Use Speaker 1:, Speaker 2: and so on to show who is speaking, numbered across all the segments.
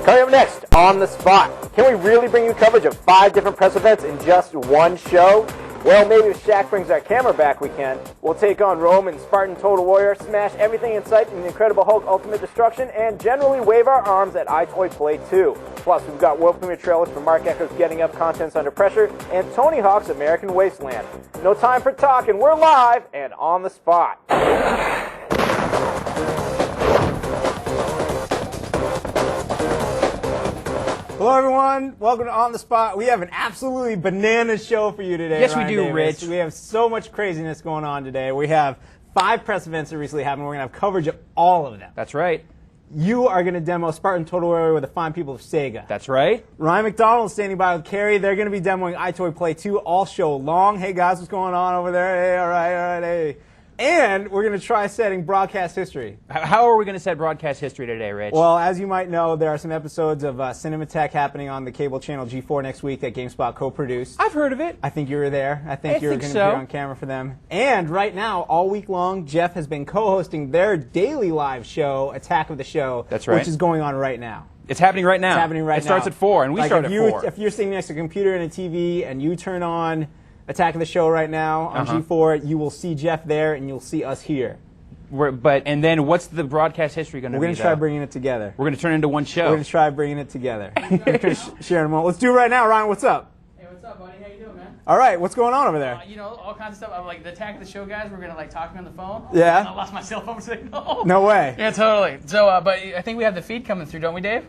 Speaker 1: Coming up next, On the Spot. Can we really bring you coverage of 5 different press events in just one show? Well, maybe if Shaq brings our camera back, we can. We'll take on Rome and Spartan Total Warrior, smash everything in sight in the Incredible Hulk Ultimate Destruction, and generally wave our arms at EyeToy Play 2. Plus, we've got world premiere trailers for Mark Echo's Getting Up, Contents Under Pressure, and Tony Hawk's American Wasteland. No time for talking, we're live and on the spot. Hello, everyone. Welcome to On the Spot. We have an absolutely bananas show for you today.
Speaker 2: Yes,
Speaker 1: Ryan
Speaker 2: we do,
Speaker 1: Davis.
Speaker 2: Rich.
Speaker 1: We have so much craziness going on today. We have 5 press events that recently happened. We're going to have coverage of all of them.
Speaker 2: That's right.
Speaker 1: You are going to demo Spartan Total Warrior with the fine people of Sega.
Speaker 2: That's right.
Speaker 1: Ryan McDonald is standing by with Carrie. They're going to be demoing EyeToy Play 2 all show long. Hey, guys, what's going on over there? Hey, all right, hey. And we're going to try setting broadcast history.
Speaker 2: How are we going to set broadcast history today, Rich?
Speaker 1: Well, as you might know, there are some episodes of Cinematech happening on the cable channel G4 next week that GameSpot co-produced.
Speaker 2: I've heard of it.
Speaker 1: I think you were there. I think you're going to be
Speaker 2: so.
Speaker 1: on camera for them. And right now, all week long, Jeff has been co-hosting their daily live show, Attack of the Show.
Speaker 2: That's right.
Speaker 1: Which is going on right now.
Speaker 2: It's happening right now.
Speaker 1: It's happening right now.
Speaker 2: It starts at 4, and we start at 4.
Speaker 1: If you're sitting next to a computer and a TV and you turn on Attack of the Show right now on G4, you will see Jeff there and you'll see us here.
Speaker 2: And then what's the broadcast history going to be?
Speaker 1: We're going to try bringing it together.
Speaker 2: We're going to turn it into one show.
Speaker 1: We're going to try bringing it together. We're going to share in a moment. Let's do it right now. Ryan, what's up?
Speaker 3: Hey, what's up, buddy? How you doing, man?
Speaker 1: All right, what's going on over there?
Speaker 3: You know, all kinds of stuff. I'm like the Attack of the Show guys. We're gonna like talk on the phone.
Speaker 1: Yeah.
Speaker 3: And I lost my cell phone signal.
Speaker 1: No way.
Speaker 3: Yeah, totally. So, but I think we have the feed coming through, don't we, Dave?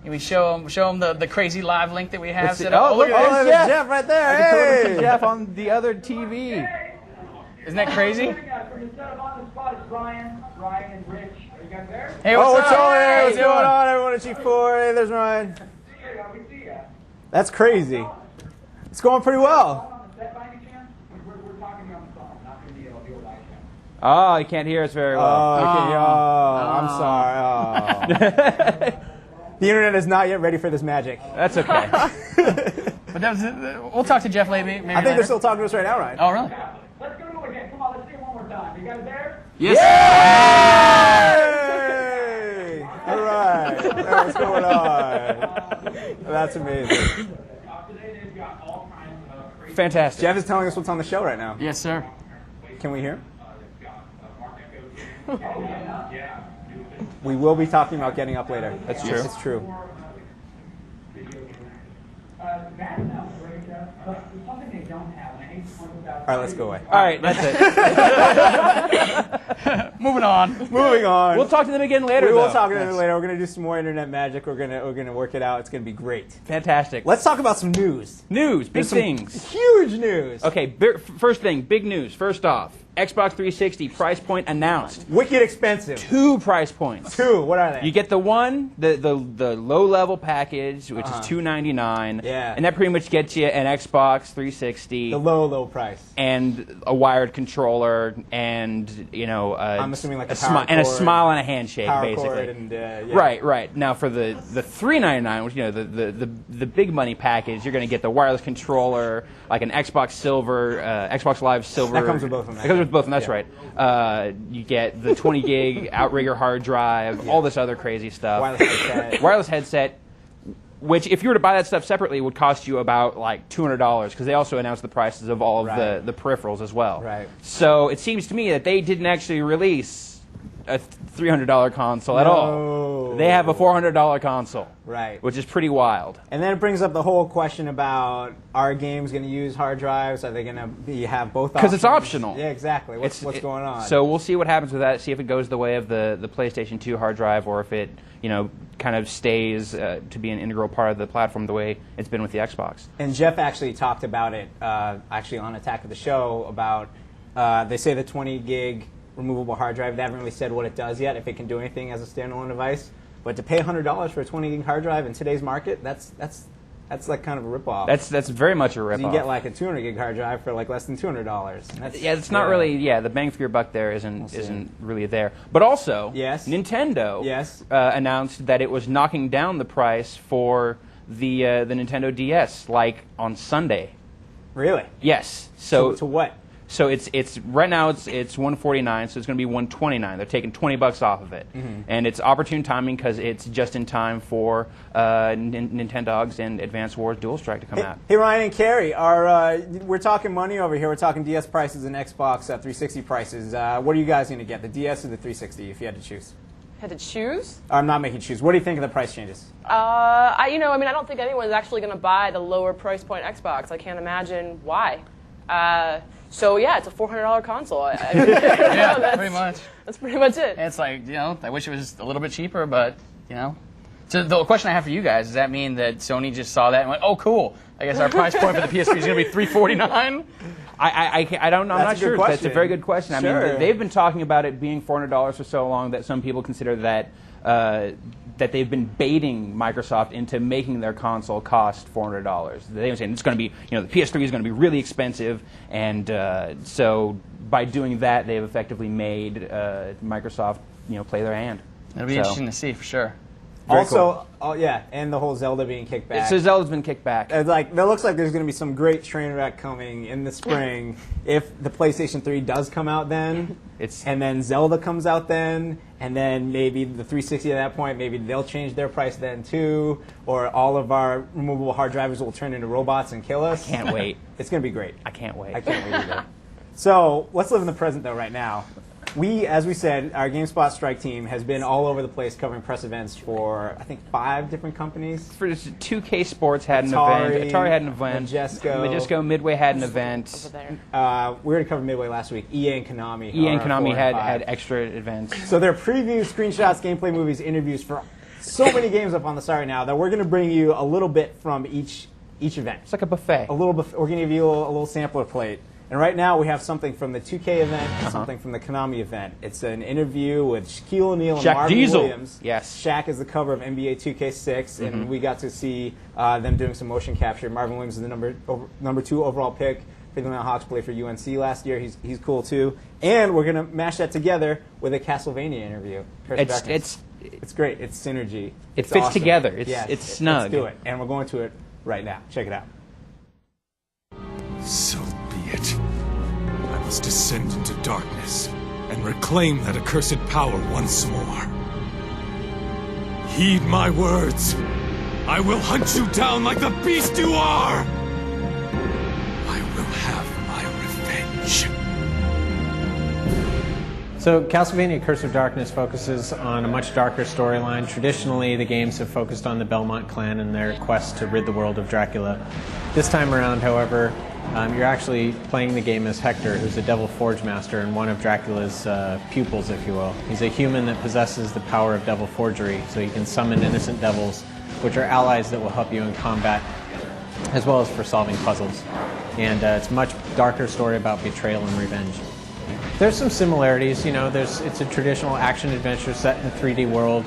Speaker 3: And we show them the crazy live link that we have set up.
Speaker 2: Oh, look,
Speaker 1: Oh,
Speaker 2: there's
Speaker 1: there's
Speaker 2: Jeff.
Speaker 1: Jeff right there.
Speaker 2: I can totally see
Speaker 1: Hey.
Speaker 2: Jeff on the other TV.
Speaker 3: Isn't that crazy?
Speaker 4: Ryan and Rich. Are you guys there?
Speaker 3: Hey,
Speaker 1: Oh,
Speaker 3: what's
Speaker 1: what's
Speaker 3: up?
Speaker 1: on there?
Speaker 3: How
Speaker 1: What's
Speaker 3: you
Speaker 1: going
Speaker 3: doing?
Speaker 1: on, everyone at G4? Hey, there's Ryan.
Speaker 4: We see ya.
Speaker 1: That's crazy. It's going pretty well.
Speaker 4: On the set by any chance? We're talking on the phone, not going to be able to deal with iChat.
Speaker 2: Oh, you can't hear us very well.
Speaker 1: I'm sorry. Oh. The internet is not yet ready for this magic.
Speaker 2: That's okay.
Speaker 3: But we'll talk to Jeff maybe
Speaker 1: I think
Speaker 3: later.
Speaker 1: they're still talking to us right now, Ryan.
Speaker 3: Oh, really?
Speaker 4: Let's go do it again. Come on, let's do it one more time. You guys there?
Speaker 2: Yes.
Speaker 1: Hey! All right. Hey, what's going on? That's amazing.
Speaker 4: Today they've got all kinds of crazy.
Speaker 2: Fantastic.
Speaker 1: Jeff is telling us what's on the show right now.
Speaker 3: Yes, sir.
Speaker 1: Can we hear?
Speaker 4: Yeah.
Speaker 1: We will be talking about Getting Up later.
Speaker 2: That's true.
Speaker 1: It's true.
Speaker 4: Madden sounds great, but there's something they don't have, and I hate to point this out.
Speaker 1: All right, let's go away.
Speaker 2: All right, that's it.
Speaker 3: Moving on.
Speaker 1: Moving on.
Speaker 2: We'll talk to them again later.
Speaker 1: We will
Speaker 2: though.
Speaker 1: talk about it later. We're going to do some more internet magic. We're gonna work it out. It's going to be great.
Speaker 2: Fantastic.
Speaker 1: Let's talk about some news.
Speaker 2: News, big
Speaker 1: There's some
Speaker 2: things.
Speaker 1: Huge news.
Speaker 2: Okay, first thing, big news. First off, Xbox 360 price point announced.
Speaker 1: Wicked expensive.
Speaker 2: 2 price points.
Speaker 1: 2. What are they?
Speaker 2: You get the low level package, which is $299.
Speaker 1: Yeah.
Speaker 2: And that pretty much gets you an Xbox 360
Speaker 1: the low price.
Speaker 2: and a wired controller and
Speaker 1: I'm assuming like a power
Speaker 2: and a
Speaker 1: cord,
Speaker 2: smile and a handshake,
Speaker 1: power
Speaker 2: basically.
Speaker 1: cord and, yeah.
Speaker 2: Right. Now for the $399, which the big money package, you're going to get the wireless controller, like an Xbox Silver, Xbox Live Silver.
Speaker 1: That comes with both of them.
Speaker 2: That comes with both of them. That's
Speaker 1: Yeah.
Speaker 2: right. You get the 20 gig Outrigger hard drive, all this other crazy stuff. Wireless headset. Which, if you were to buy that stuff separately, would cost you about like $200 because they also announced the prices of all of the peripherals as well.
Speaker 1: Right.
Speaker 2: So it seems to me that they didn't actually release a $300 console at all. They have a $400 console.
Speaker 1: Right.
Speaker 2: Which is pretty wild.
Speaker 1: And then it brings up the whole question about, are games going to use hard drives? Are they going to have both options?
Speaker 2: Because it's optional.
Speaker 1: Yeah, exactly. What's going on?
Speaker 2: So we'll see what happens with that, see if it goes the way of the PlayStation 2 hard drive or if it, kind of stays to be an integral part of the platform the way it's been with the Xbox.
Speaker 1: And Jeff actually talked about it, actually on Attack of the Show, about, they say the 20 gig removable hard drive, they haven't really said what it does yet, if it can do anything as a standalone device. But to pay $100 for a 20 gig hard drive in today's market, that's like kind of a ripoff.
Speaker 2: That's very much a ripoff.
Speaker 1: You get like a 200 gig hard drive for like less than $200.
Speaker 2: It's not really. Yeah, the bang for your buck there isn't really there. But also,
Speaker 1: Yes.
Speaker 2: Nintendo
Speaker 1: Yes.
Speaker 2: Announced that it was knocking down the price for the Nintendo DS, like on Sunday.
Speaker 1: Really?
Speaker 2: Yes. So
Speaker 1: to what?
Speaker 2: So it's right now it's $149, so it's going to be $129. They're taking $20 off of it, and it's opportune timing because it's just in time for Nintendogs and Advance Wars Dual Strike to come out.
Speaker 1: Hey Ryan and Carrie, we're talking money over here. We're talking DS prices and Xbox 360 prices. What are you guys going to get, the DS or the 360, if you had to choose?
Speaker 5: Had to choose?
Speaker 1: I'm not making choose. What do you think of the price changes?
Speaker 5: I don't think anyone's actually going to buy the lower price point Xbox. I can't imagine why. So yeah, it's a $400 console.
Speaker 3: Yeah, pretty much.
Speaker 5: That's pretty much it.
Speaker 3: And it's like, I wish it was a little bit cheaper, but, So the question I have for you guys, does that mean that Sony just saw that and went, oh, cool, I guess our price point for the PS3 is going to be $349?
Speaker 2: I don't know. I'm not sure. That's a very good question.
Speaker 1: Sure.
Speaker 2: I mean, they've been talking about it being $400 for so long that some people consider that that they've been baiting Microsoft into making their console cost $400. They've been saying it's going to be, the PS3 is going to be really expensive, and so by doing that, they've effectively made Microsoft, play their hand.
Speaker 3: It'll be interesting to see for sure.
Speaker 1: Very also, cool. And the whole Zelda being kicked back.
Speaker 2: So Zelda's been kicked back.
Speaker 1: It looks like there's going to be some great train wreck coming in the spring if the PlayStation 3 does come out then, and then Zelda comes out then, and then maybe the 360 at that point, maybe they'll change their price then too, or all of our removable hard drivers will turn into robots and kill us.
Speaker 2: I can't wait.
Speaker 1: It's going to be great.
Speaker 2: I can't wait.
Speaker 1: I can't wait either. So let's live in the present though right now. As we said, our GameSpot Strike team has been all over the place covering press events for, I think, 5 different companies.
Speaker 2: For 2K Sports had an event. Atari had an event.
Speaker 1: Majesco.
Speaker 2: Midway had an event.
Speaker 1: We already covered Midway last week. EA and Konami.
Speaker 2: EA and Konami had extra events.
Speaker 1: So there are previews, screenshots, gameplay, movies, interviews for so many games up on the site right now that we're going to bring you a little bit from each event.
Speaker 2: It's like a buffet.
Speaker 1: We're going to give you a little sampler plate. And right now we have something from the 2K event and something from the Konami event. It's an interview with Shaquille O'Neal and Marvin Williams.
Speaker 2: Yes.
Speaker 1: Shaq is the cover of NBA 2K6, and we got to see them doing some motion capture. Marvin Williams is the number 2 overall pick. Cleveland Hawks played for UNC last year. He's cool too. And we're gonna mash that together with a Castlevania interview. It's great. It's synergy.
Speaker 2: It fits awesome. Together. It's snug.
Speaker 1: Let's do it. And we're going to it right now. Check it out.
Speaker 6: So be it. I must descend into darkness and reclaim that accursed power once more. Heed my words. I will hunt you down like the beast you are. I will have my revenge.
Speaker 7: So Castlevania Curse of Darkness focuses on a much darker storyline. Traditionally, the games have focused on the Belmont clan and their quest to rid the world of Dracula. This time around, however, you're actually playing the game as Hector, who's a devil forge master and one of Dracula's pupils, if you will. He's a human that possesses the power of devil forgery, so he can summon innocent devils, which are allies that will help you in combat, as well as for solving puzzles. And it's a much darker story about betrayal and revenge. There's some similarities, it's a traditional action-adventure set in a 3D world.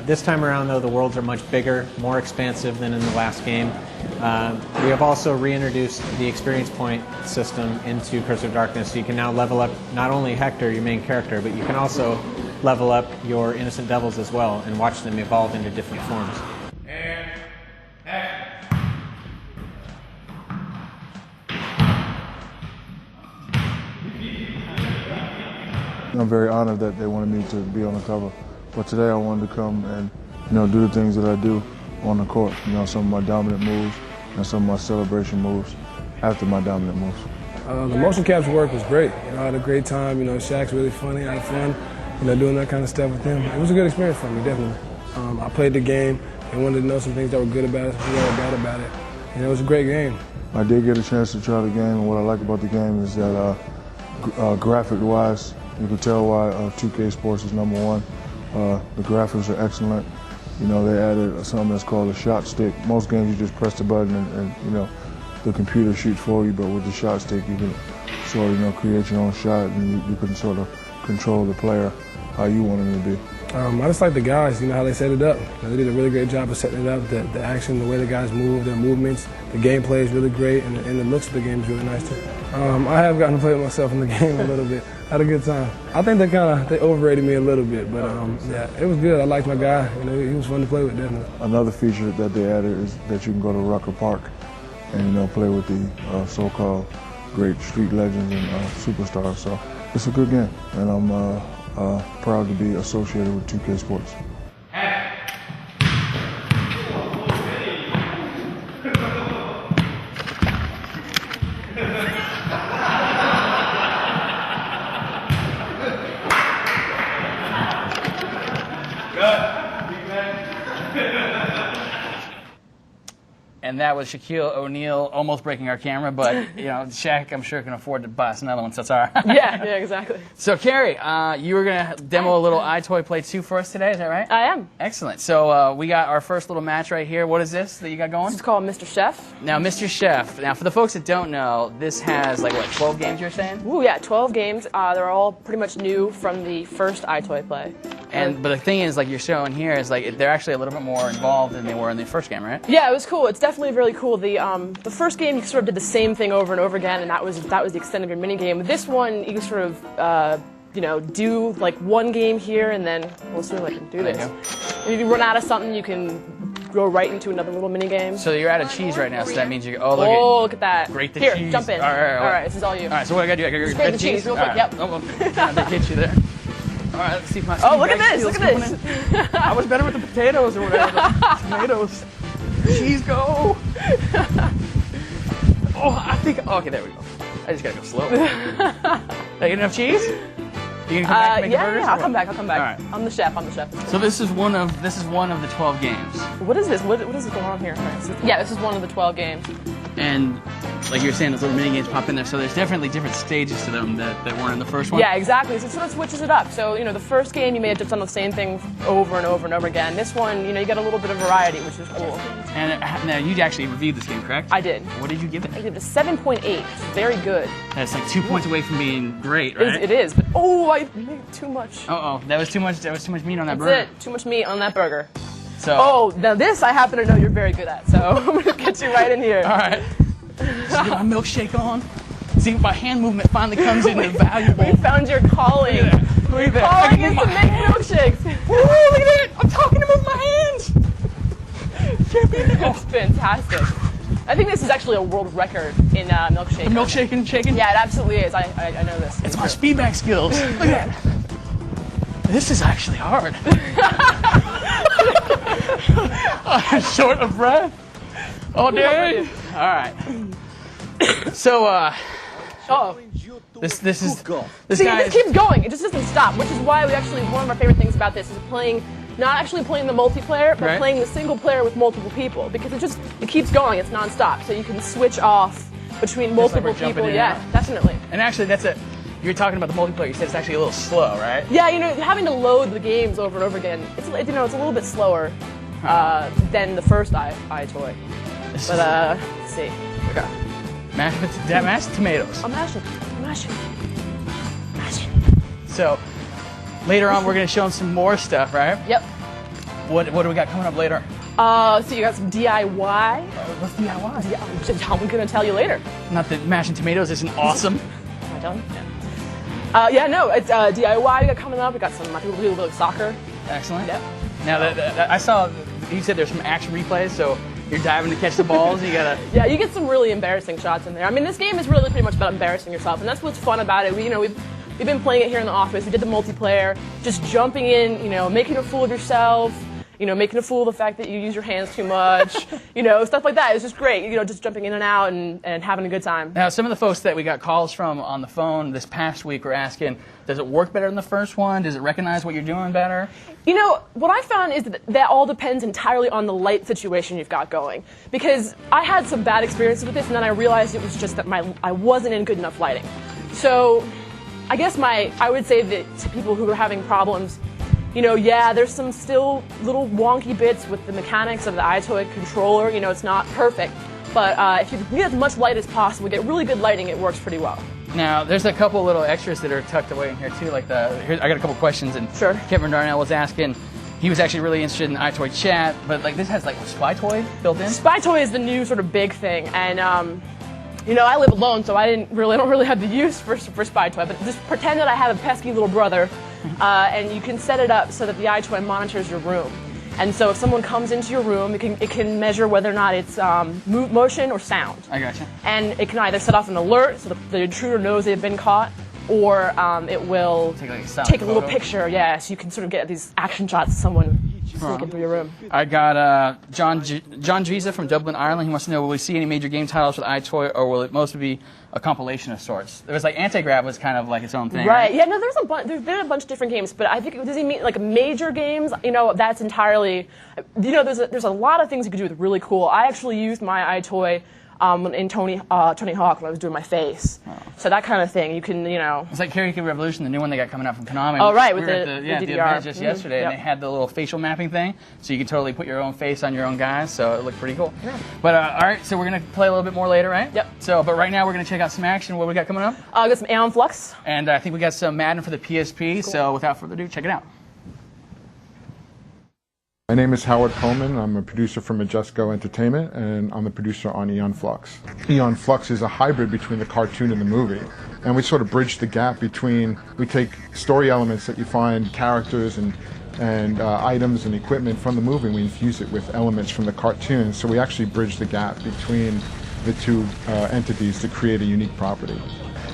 Speaker 7: This time around, though, the worlds are much bigger, more expansive than in the last game. We have also reintroduced the experience point system into Curse of Darkness, so you can now level up not only Hector, your main character, but you can also level up your innocent devils as well and watch them evolve into different forms.
Speaker 8: I'm very honored that they wanted me to be on the cover. But today I wanted to come and, do the things that I do on the court. Some of my dominant moves and some of my celebration moves after my dominant moves.
Speaker 9: The motion capture work was great. I had a great time. Shaq's really funny. I had fun, doing that kind of stuff with him. It was a good experience for me, definitely. I played the game and wanted to know some things that were good about it, some things that were bad about it. And it was a great game.
Speaker 8: I did get a chance to try the game, and what I like about the game is that graphic-wise, you can tell why 2K Sports is #1. The graphics are excellent. They added something that's called a shot stick. Most games you just press the button and the computer shoots for you, but with the shot stick you can sort of create your own shot, and you can sort of control the player how you want him to be.
Speaker 9: I just like the guys, how they set it up. They did a really great job of setting it up, the action, the way the guys move, their movements. The gameplay is really great, and the looks of the game is really nice too. I have gotten to play with myself in the game a little bit. I had a good time. I think they overrated me a little bit, but yeah, it was good. I liked my guy. He was fun to play with, definitely.
Speaker 8: Another feature that they added is that you can go to Rucker Park and play with the so-called great street legends and superstars. So it's a good game, and I'm proud to be associated with 2K Sports.
Speaker 3: And that was Shaquille O'Neal almost breaking our camera, but you know, Shaq, I'm sure, can afford to buy us another one, so it's all right.
Speaker 5: Yeah, exactly.
Speaker 3: So, Carrie, you were going to demo a little EyeToy Play 2 for us today, is that right?
Speaker 5: I am.
Speaker 3: Excellent. So we got our first little match right here. What is this that you got going?
Speaker 5: It's called Mr. Chef.
Speaker 3: Now, Mr. Chef, now for the folks that don't know, this has like, what, 12 games you're saying?
Speaker 5: Ooh, yeah, 12 games. They're all pretty much new from the first EyeToy Play.
Speaker 3: But the thing is, like you're showing here, is like they're actually a little bit more involved than they were in the first game, right?
Speaker 5: Yeah, it was cool. It's definitely really cool. The first game you sort of did the same thing over and over again, and that was the extent of your mini game. This one you can sort of do like one game here, and then we'll see if I can do this. And if you run out of something, you can go right into another little mini game.
Speaker 3: So you're out of cheese right now, so that means you go.
Speaker 5: Look at that.
Speaker 3: Grate the
Speaker 5: here,
Speaker 3: cheese.
Speaker 5: jump in.
Speaker 3: All right,
Speaker 5: this is all you.
Speaker 3: All right, so what I gotta do? I gotta
Speaker 5: grate the cheese real quick. Yep.
Speaker 3: They get you there. All right, let's see if my.
Speaker 5: Oh, look at this! Look at this!
Speaker 3: I was better with the potatoes or whatever. The tomatoes. Cheese, go! Oh, I think. Oh, okay, there we go. I just gotta go slow. Did I get enough cheese? You gonna come back and make the burgers?
Speaker 5: Yeah, I'll come back.
Speaker 3: All right.
Speaker 5: I'm the chef.
Speaker 3: So this is one of the 12 games.
Speaker 5: What is this? What is going on here? Yeah, this is one of the 12 games.
Speaker 3: And like you were saying, those little mini games pop in there, so there's definitely different stages to them that weren't in the first one.
Speaker 5: Yeah, exactly. So it sort of switches it up. So, the first game you may have just done the same thing over and over and over again. This one, you get a little bit of variety, which is cool.
Speaker 3: And now you actually reviewed this game, correct?
Speaker 5: I did.
Speaker 3: What did you give it?
Speaker 5: I gave it a 7.8, which is very good.
Speaker 3: That's like 2 points away from being great, right?
Speaker 5: It is, but I made too much.
Speaker 3: Uh-oh, that was too much meat on that
Speaker 5: That's
Speaker 3: burger.
Speaker 5: it. Too much meat on that burger.
Speaker 3: So.
Speaker 5: Now this I happen to know you're very good at, so I'm going to get you right in here.
Speaker 3: All right. Just get my milkshake on. See, my hand movement finally comes in valuable.
Speaker 5: You found your calling.
Speaker 3: Look at that.
Speaker 5: Your calling is to make milkshakes.
Speaker 3: Woo, look at that. I'm talking to move my hands. Can't beat that.
Speaker 5: It's fantastic. I think this is actually a world record in milkshake.
Speaker 3: Milkshake and shaking?
Speaker 5: Yeah, it absolutely is. I know this.
Speaker 3: It's my feedback skills. Look at that. This is actually hard. I'm short of breath. Oh, dude. All right. So, this
Speaker 5: keeps going. It just doesn't stop, which is why one of our favorite things about this is not actually playing the multiplayer, but playing the single player with multiple people, because it keeps going. It's nonstop, so you can switch off between multiple people. Yeah, definitely.
Speaker 3: And actually, you're talking about the multiplayer. You said it's actually a little slow, right?
Speaker 5: Yeah, having to load the games over and over again. It's a little bit slower than the first EyeToy. But let's see. Okay.
Speaker 3: Mashed tomatoes.
Speaker 5: I'm mashing.
Speaker 3: So later on, we're gonna show them some more stuff, right?
Speaker 5: Yep.
Speaker 3: What do we got coming up later?
Speaker 5: So you got some DIY.
Speaker 3: What's DIY?
Speaker 5: I'm gonna tell you later.
Speaker 3: Not that mashing tomatoes isn't awesome.
Speaker 5: Am I done? Yeah. It's DIY we got coming up. We got some people who like soccer.
Speaker 3: Excellent.
Speaker 5: Yep.
Speaker 3: Now I saw you said there's some action replays, so you're diving to catch the balls. You gotta.
Speaker 5: Yeah, you get some really embarrassing shots in there. I mean, this game is really pretty much about embarrassing yourself, and that's what's fun about it. We've been playing it here in the office. We did the multiplayer, just jumping in, making a fool of yourself. Making a fool of the fact that you use your hands too much, stuff like that. It's just great, just jumping in and out and having a good time.
Speaker 3: Now, some of the folks that we got calls from on the phone this past week were asking, does it work better than the first one? Does it recognize what you're doing better?
Speaker 5: What I found is that all depends entirely on the light situation you've got going. Because I had some bad experiences with this, and then I realized it was just that I wasn't in good enough lighting. So, I guess I would say that to people who are having problems, there's some still little wonky bits with the mechanics of the EyeToy controller. It's not perfect. But if you get as much light as possible, get really good lighting, it works pretty well.
Speaker 3: Now, there's a couple little extras that are tucked away in here, too. I got a couple questions. And
Speaker 5: sure.
Speaker 3: Kevin Darnell was asking, he was actually really interested in EyeToy chat, but this has SpyToy built in?
Speaker 5: SpyToy is the new sort of big thing. And, I live alone, so I don't really have the use for SpyToy. But just pretend that I have a pesky little brother. And you can set it up so that the EyeToy monitors your room. And so if someone comes into your room, it can measure whether or not it's motion or sound.
Speaker 3: I gotcha.
Speaker 5: And it can either set off an alert so the intruder knows they've been caught, or it will take a little picture, so you can sort of get these action shots of someone sneaking through your room.
Speaker 3: I got John Visa from Dublin, Ireland. He wants to know, will we see any major game titles with EyeToy, or will it mostly be a compilation of sorts? There was like Anti-Grav was kind of like its own thing.
Speaker 5: Right. Yeah, no, there's been a bunch of different games, but I think, does he mean like major games? That's entirely, there's a lot of things you could do with really cool. I actually used my EyeToy in Tony Hawk when I was doing my face. Oh. So that kind of thing, you can,
Speaker 3: It's like Karaoke Revolution, the new one they got coming out from Konami.
Speaker 5: Oh, right, with
Speaker 3: the
Speaker 5: DDR.
Speaker 3: event just yesterday, and they had the little facial mapping thing, so you could totally put your own face on your own guys, so it looked pretty cool. Yeah. But, all right, so we're going to play a little bit more later, right?
Speaker 5: Yep.
Speaker 3: So, but right now we're going to check out some action. What we got coming up?
Speaker 5: I got some Aeon Flux.
Speaker 3: And I think we got some Madden for the PSP, cool. So without further ado, check it out.
Speaker 10: My name is Howard Coleman. I'm a producer for Majesco Entertainment, and I'm the producer on Aeon Flux. Aeon Flux is a hybrid between the cartoon and the movie, and we sort of bridge the gap between, we take story elements that you find, characters and items and equipment from the movie, and we infuse it with elements from the cartoon, so we actually bridge the gap between the two entities to create a unique property.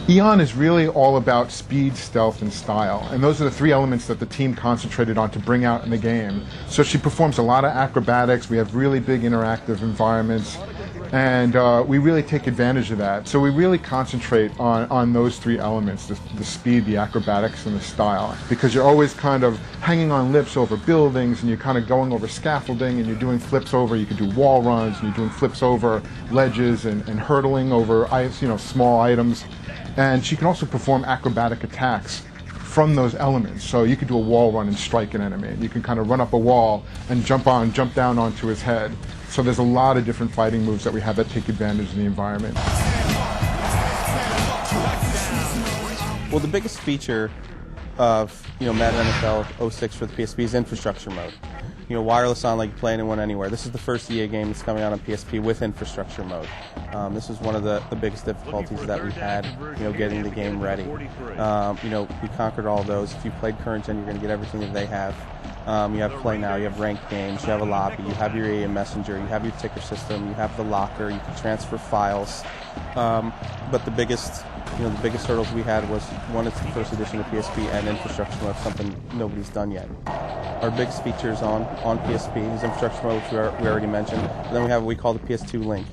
Speaker 10: Aeon is really all about speed, stealth, and style, and those are the three elements that the team concentrated on to bring out in the game. So she performs a lot of acrobatics, we have really big interactive environments, and we really take advantage of that. So we really concentrate on those three elements, the speed, the acrobatics, and the style, because you're always kind of hanging on lips over buildings, and you're kind of going over scaffolding, and you're doing flips over, you can do wall runs, and you're doing flips over ledges and hurdling over small items. And she can also perform acrobatic attacks from those elements. So you could do a wall run and strike an enemy. You can kind of run up a wall and jump down onto his head. So there's a lot of different fighting moves that we have that take advantage of the environment.
Speaker 11: Well, the biggest feature of Madden NFL 06 for the PSP is infrastructure mode. Wireless on, like playing anyone anywhere. This is the first EA game that's coming out on PSP with infrastructure mode. This is one of the biggest difficulties that we had, getting the game ready. We conquered all of those. If you played current gen, you're going to get everything that they have. You have Play Now, you have ranked games, you have a lobby, you have your EA Messenger, you have your ticker system, you have the locker, you can transfer files. But the biggest hurdles we had was, one, it's the first edition of PSP, and infrastructure mode, something nobody's done yet. Our biggest features on PSP is infrastructure mode, which we already mentioned. And then we have what we call the PS2 link.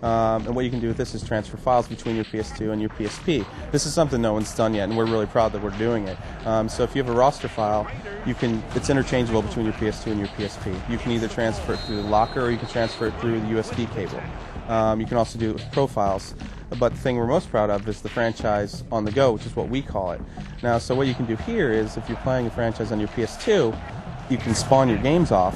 Speaker 11: And what you can do with this is transfer files between your PS2 and your PSP. This is something no one's done yet, and we're really proud that we're doing it. So if you have a roster file, it's interchangeable between your PS2 and your PSP. You can either transfer it through the locker, or you can transfer it through the USB cable. You can also do it with profiles. But the thing we're most proud of is the franchise on the go, which is what we call it. Now, so what you can do here is, if you're playing a franchise on your PS2, you can spawn your games off.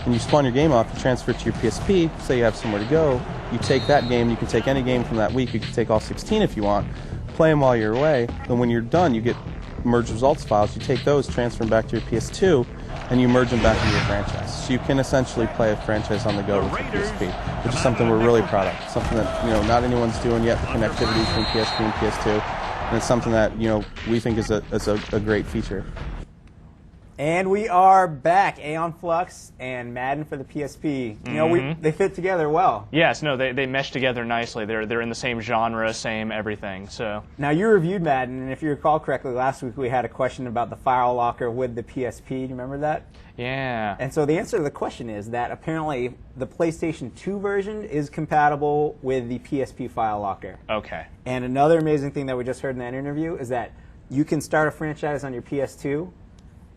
Speaker 11: When you spawn your game off, you transfer it to your PSP, say you have somewhere to go, you take that game, you can take any game from that week, you can take all 16 if you want, play them while you're away, and when you're done, you get merge results files, you take those, transfer them back to your PS2, and you merge them back into your franchise. So you can essentially play a franchise on the go with your PSP, which is something we're really proud of. Something that not anyone's doing yet, the connectivity between PSP and PS2, and it's something that we think is a great feature.
Speaker 1: And we are back. Aeon Flux and Madden for the PSP. They fit together well.
Speaker 12: Yes, no, they mesh together nicely. They're in the same genre, same everything. So
Speaker 1: now, you reviewed Madden, and if you recall correctly, last week we had a question about the file locker with the PSP. Do you remember that?
Speaker 12: Yeah.
Speaker 1: And so the answer to the question is that apparently the PlayStation 2 version is compatible with the PSP file locker.
Speaker 12: Okay.
Speaker 1: And another amazing thing that we just heard in that interview is that you can start a franchise on your PS2,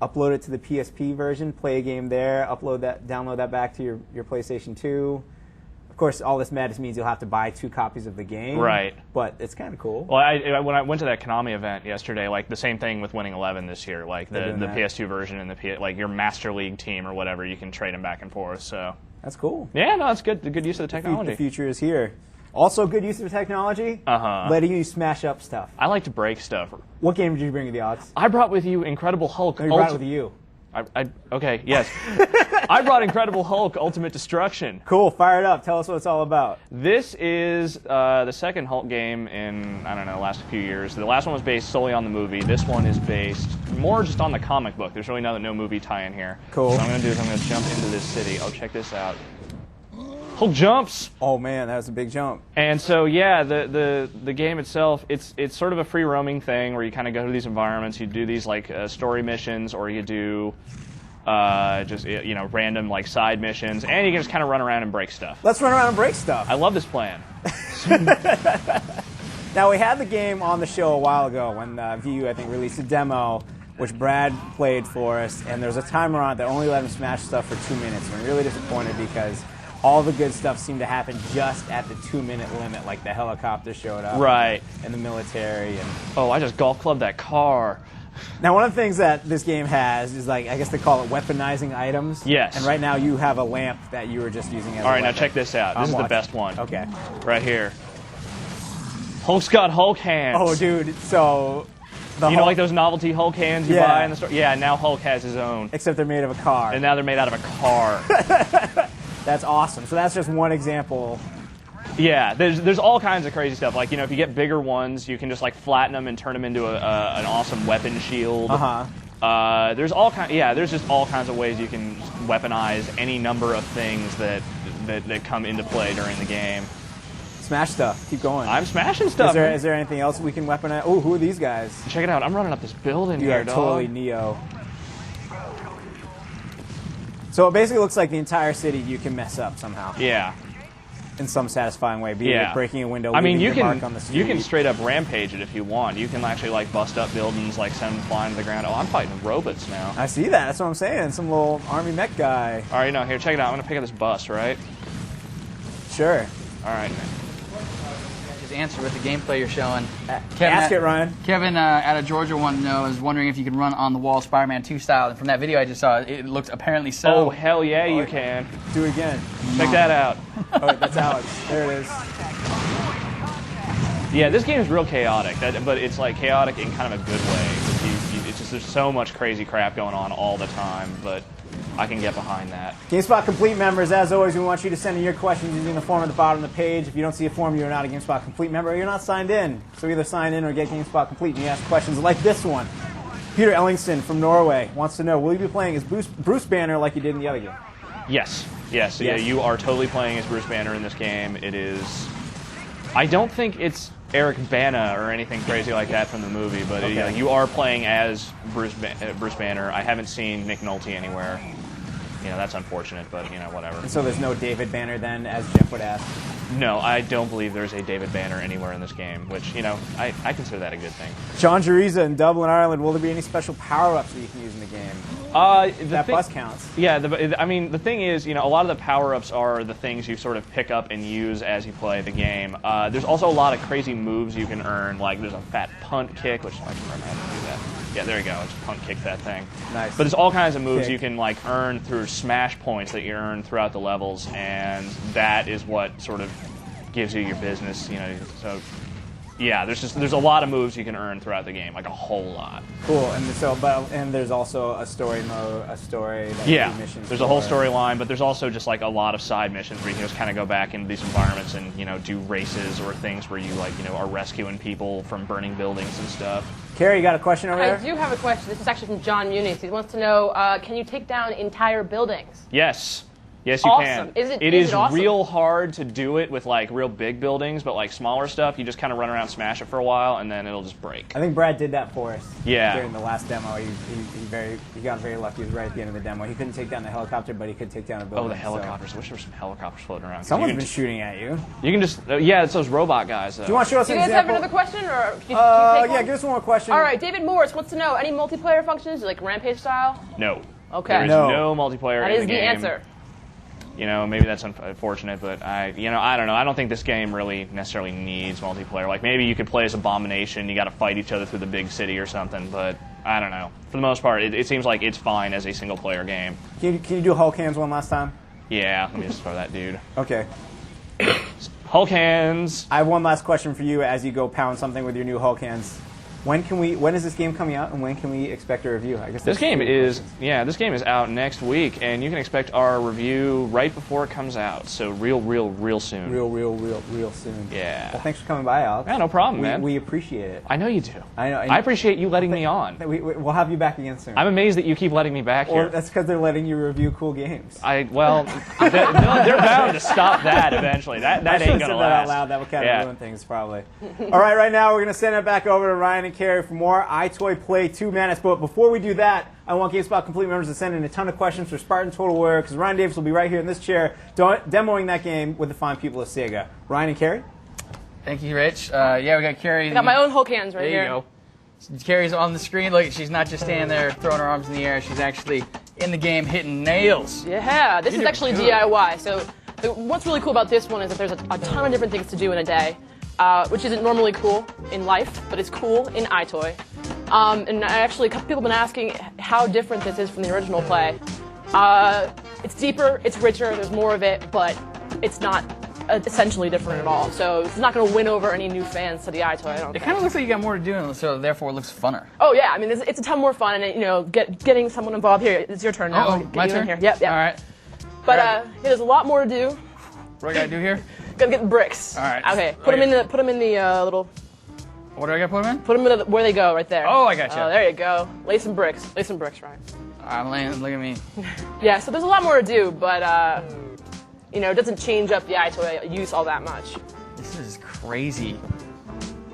Speaker 1: upload it to the PSP version, play a game there, download that back to your PlayStation 2. Of course, all this madness means you'll have to buy 2 copies of the game.
Speaker 12: Right.
Speaker 1: But it's kind of cool.
Speaker 12: Well, when I went to that Konami event yesterday, like the same thing with Winning 11 this year, like the PS2 version and like your Master League team or whatever, you can trade them back and forth. So
Speaker 1: that's cool.
Speaker 12: Yeah, no, that's good. The good use of the technology.
Speaker 1: The future is here. Also, good use of technology, letting you smash up stuff.
Speaker 12: I like to break stuff.
Speaker 1: What game did you bring to the odds?
Speaker 12: I brought with you Incredible Hulk.
Speaker 1: No, you brought it with you.
Speaker 12: Okay, yes. I brought Incredible Hulk Ultimate Destruction.
Speaker 1: Cool, fire it up. Tell us what it's all about.
Speaker 12: This is the second Hulk game in, I don't know, the last few years. The last one was based solely on the movie. This one is based more just on the comic book. There's really no movie tie-in here.
Speaker 1: Cool.
Speaker 12: So what I'm going to do is I'm going to jump into this city. Oh, check this out. Hulk jumps!
Speaker 1: Oh man, that was a big jump.
Speaker 12: And so yeah, the game itself, it's sort of a free roaming thing where you kind of go to these environments, you do these like story missions, or you do just random like side missions, and you can just kind of run around and break stuff.
Speaker 1: Let's run around and break stuff.
Speaker 12: I love this plan.
Speaker 1: Now we had the game on the show a while ago when VU I think released a demo, which Brad played for us, and there was a timer on it that only let him smash stuff for 2 minutes. And I'm really disappointed because all the good stuff seemed to happen just at the 2-minute limit, like the helicopter showed up.
Speaker 12: Right.
Speaker 1: And the military. And
Speaker 12: oh, I just golf clubbed that car.
Speaker 1: Now, one of the things that this game has is, like, I guess they call it weaponizing items.
Speaker 12: Yes.
Speaker 1: And right now you have a lamp that you were just using as
Speaker 12: all right,
Speaker 1: a
Speaker 12: now
Speaker 1: weapon.
Speaker 12: check this out. This is the best one.
Speaker 1: Okay.
Speaker 12: Right here. Hulk's got Hulk hands.
Speaker 1: Oh, dude, so...
Speaker 12: You know, like those novelty Hulk hands you buy in the store? Yeah, now Hulk has his own.
Speaker 1: Except they're made of a car.
Speaker 12: And now they're made out of a car.
Speaker 1: That's awesome. So that's just one example.
Speaker 12: Yeah, there's all kinds of crazy stuff. Like, you know, if you get bigger ones, you can just like flatten them and turn them into an awesome weapon shield. There's just all kinds of ways you can weaponize any number of things that come into play during the game.
Speaker 1: Smash stuff. Keep going.
Speaker 12: I'm smashing stuff.
Speaker 1: Is there anything else we can weaponize? Oh, who are these guys?
Speaker 12: Check it out. I'm running up this building
Speaker 1: you
Speaker 12: here,
Speaker 1: are
Speaker 12: dog.
Speaker 1: Totally Neo. So it basically looks like the entire city you can mess up somehow.
Speaker 12: Yeah.
Speaker 1: In some satisfying way, be it breaking a window,
Speaker 12: I mean,
Speaker 1: leaving your mark on the street.
Speaker 12: you can straight up rampage it if you want. You can actually like bust up buildings, like send them flying to the ground. Oh, I'm fighting robots now.
Speaker 1: I see that. That's what I'm saying. Some little army mech guy.
Speaker 12: All right, no, here, check it out. I'm gonna pick up this bus, right?
Speaker 1: Sure.
Speaker 12: All right.
Speaker 3: Just answer with the gameplay you're showing.
Speaker 1: Ask it, Ryan.
Speaker 3: Kevin out of Georgia wanted to know, is wondering if you could run on the wall Spider-Man 2 style. And from that video I just saw, it looked apparently so.
Speaker 12: Oh, hell yeah, you can.
Speaker 1: Do it again.
Speaker 12: Check that out.
Speaker 1: Oh, that's Alex. There it is.
Speaker 12: Yeah, this game is real chaotic, but it's like chaotic in kind of a good way. It's just there's so much crazy crap going on all the time, but I can get behind that.
Speaker 1: GameSpot Complete members, as always, we want you to send in your questions using the form at the bottom of the page. If you don't see a form, you're not a GameSpot Complete member, or you're not signed in. So either sign in or get GameSpot Complete, and you ask questions like this one. Peter Ellingston from Norway wants to know, will you be playing as Bruce Banner like you did in the other game?
Speaker 12: Yes. Yeah, you are totally playing as Bruce Banner in this game. It is... I don't think it's Eric Bana or anything crazy like that from the movie, but you are playing as Bruce Banner. I haven't seen Nick Nolte anywhere. You know, that's unfortunate, but, you know, whatever.
Speaker 1: And so there's no David Banner then, as Jeff would ask?
Speaker 12: No, I don't believe there's a David Banner anywhere in this game, which, you know, I consider that a good thing.
Speaker 1: John Jariza in Dublin, Ireland, will there be any special power-ups that you can use in the game? That bus counts.
Speaker 12: Yeah, the thing is, you know, a lot of the power-ups are the things you sort of pick up and use as you play the game. There's also a lot of crazy moves you can earn, like there's a fat punt kick, which I can remember how to do that. Yeah, there you go. Just punt kick that thing.
Speaker 1: Nice.
Speaker 12: But there's all kinds of moves you can like earn through smash points that you earn throughout the levels, and that is what sort of gives you your business. You know, so yeah, there's a lot of moves you can earn throughout the game, like a whole lot.
Speaker 1: Cool. And there's also a story mode, that missions.
Speaker 12: There's a whole storyline, but there's also just like a lot of side missions where you can just kind of go back into these environments and, you know, do races or things where you, like, you know, are rescuing people from burning buildings and stuff.
Speaker 1: Carrie, you got a question over there?
Speaker 5: I do have a question. This is actually from John Muniz. He wants to know, can you take down entire buildings?
Speaker 12: Yes. Yes, you
Speaker 5: awesome.
Speaker 12: can.
Speaker 5: It is awesome?
Speaker 12: Real hard to do it with like real big buildings, but like smaller stuff, you just kind of run around, smash it for a while, and then it'll just break.
Speaker 1: I think Brad did that for us.
Speaker 12: Yeah.
Speaker 1: During the last demo, he got very lucky. He was right at the end of the demo. He couldn't take down the helicopter, but he could take down a building.
Speaker 12: Oh, the helicopters! I wish there were some helicopters floating around.
Speaker 1: Someone's been shooting at you.
Speaker 12: You can just it's those robot guys. Though.
Speaker 1: Do you want to show us an example?
Speaker 5: Do you guys have another question, or do you take one?
Speaker 1: Give us one more question.
Speaker 5: All right, David Morris wants to know, any multiplayer functions like Rampage style?
Speaker 12: No.
Speaker 5: Okay.
Speaker 12: There is no multiplayer
Speaker 5: that
Speaker 12: in
Speaker 5: is
Speaker 12: the game.
Speaker 5: Answer.
Speaker 12: You know, maybe that's unfortunate, but I don't know. I don't think this game really necessarily needs multiplayer. Like, maybe you could play as Abomination, you got to fight each other through the big city or something, but I don't know. For the most part, it seems like it's fine as a single-player game.
Speaker 1: Can you do Hulk hands one last time?
Speaker 12: Yeah, let me just throw that dude.
Speaker 1: Okay.
Speaker 12: Hulk hands.
Speaker 1: I have one last question for you as you go pound something with your new Hulk hands. When is this game coming out, and when can we expect a review? I guess
Speaker 12: this game is out next week, and you can expect our review right before it comes out. So real soon.
Speaker 1: Real soon.
Speaker 12: Yeah.
Speaker 1: Well, thanks for coming by, Alex.
Speaker 12: Yeah, no problem, man.
Speaker 1: We appreciate it.
Speaker 12: I know you do.
Speaker 1: I know.
Speaker 12: I appreciate you letting me on.
Speaker 1: We'll have you back again soon.
Speaker 12: I'm amazed that you keep letting me back here.
Speaker 1: Or that's because they're letting you review cool games.
Speaker 12: They're bound to stop that eventually. That ain't gonna last.
Speaker 1: Out loud. That would kind of ruin things, probably. All right now we're gonna send it back over to Ryan and Carrie for more EyeToy Play 2 Madness. But before we do that, I want GameSpot Complete members to send in a ton of questions for Spartan Total Warrior, because Ryan Davis will be right here in this chair demoing that game with the fine people of Sega. Ryan and Carrie?
Speaker 3: Thank you, Rich. Yeah, we got Carrie.
Speaker 5: I got my own Hulk hands right here.
Speaker 3: There you go. Carrie's on the screen. Look, she's not just standing there throwing her arms in the air. She's actually in the game hitting nails.
Speaker 5: Yeah, this is actually DIY. So what's really cool about this one is that there's a ton of different things to do in a day, which isn't normally cool in life, but it's cool in EyeToy. And actually, a couple people have been asking how different this is from the original play. It's deeper, it's richer, there's more of it, but it's not essentially different at all. So it's not going to win over any new fans to the EyeToy, I don't think.
Speaker 3: It kind of looks like you got more to do, so therefore it looks funner.
Speaker 5: Oh yeah, I mean it's a ton more fun, and getting someone involved here. It's your turn now.
Speaker 3: Oh, my turn.
Speaker 5: Here. Yep.
Speaker 3: All right.
Speaker 5: But there's a lot more to do.
Speaker 3: What do I gotta do here?
Speaker 5: Gotta get the bricks.
Speaker 3: All right.
Speaker 5: Okay. Put them in the little.
Speaker 3: What do I gotta put them in?
Speaker 5: Put them in where they go, right there.
Speaker 3: Oh, I gotcha.
Speaker 5: Oh, there you go. Lay some bricks. Lay some bricks, Ryan.
Speaker 3: I'm laying. Look at me.
Speaker 5: Yeah. So there's a lot more to do, but it doesn't change up the EyeToy use all that much.
Speaker 3: This is crazy.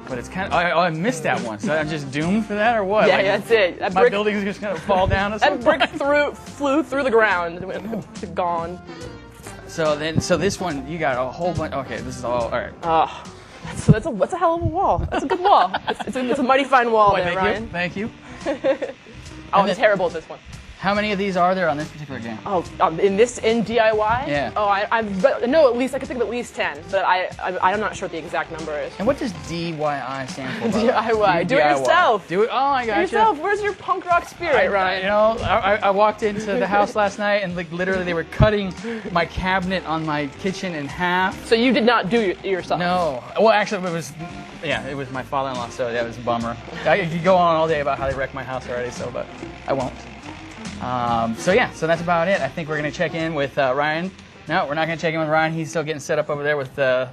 Speaker 3: But it's kind of. I missed that one. So I'm just doomed for that, or what?
Speaker 5: Yeah, that's it. That
Speaker 3: my building's just gonna fall down. Or
Speaker 5: that brick flew through the ground and went gone.
Speaker 3: So this one you got a whole bunch. Okay, this is all right.
Speaker 5: Oh, that's a hell of a wall. That's a good wall. It's a mighty fine wall there, Ryan.
Speaker 3: Thank you.
Speaker 5: I'm terrible at this one.
Speaker 3: How many of these are there on this particular game?
Speaker 5: Oh, in DIY?
Speaker 3: Yeah.
Speaker 5: Oh, I know at least I can think of at least 10, but I'm not sure what the exact number is.
Speaker 3: And what does DIY stand for?
Speaker 5: DIY. Do it yourself.
Speaker 3: Do it. Oh, I got
Speaker 5: you. Yourself. Where's your punk rock spirit, Ryan?
Speaker 3: I walked into the house last night and literally they were cutting my cabinet on my kitchen in half.
Speaker 5: So you did not do it yourself?
Speaker 3: No. Well, actually, it was my father-in-law, so that was a bummer. I could go on all day about how they wrecked my house already, but I won't. So that's about it. I think we're going to check in with Ryan. No, we're not going to check in with Ryan. He's still getting set up over there with the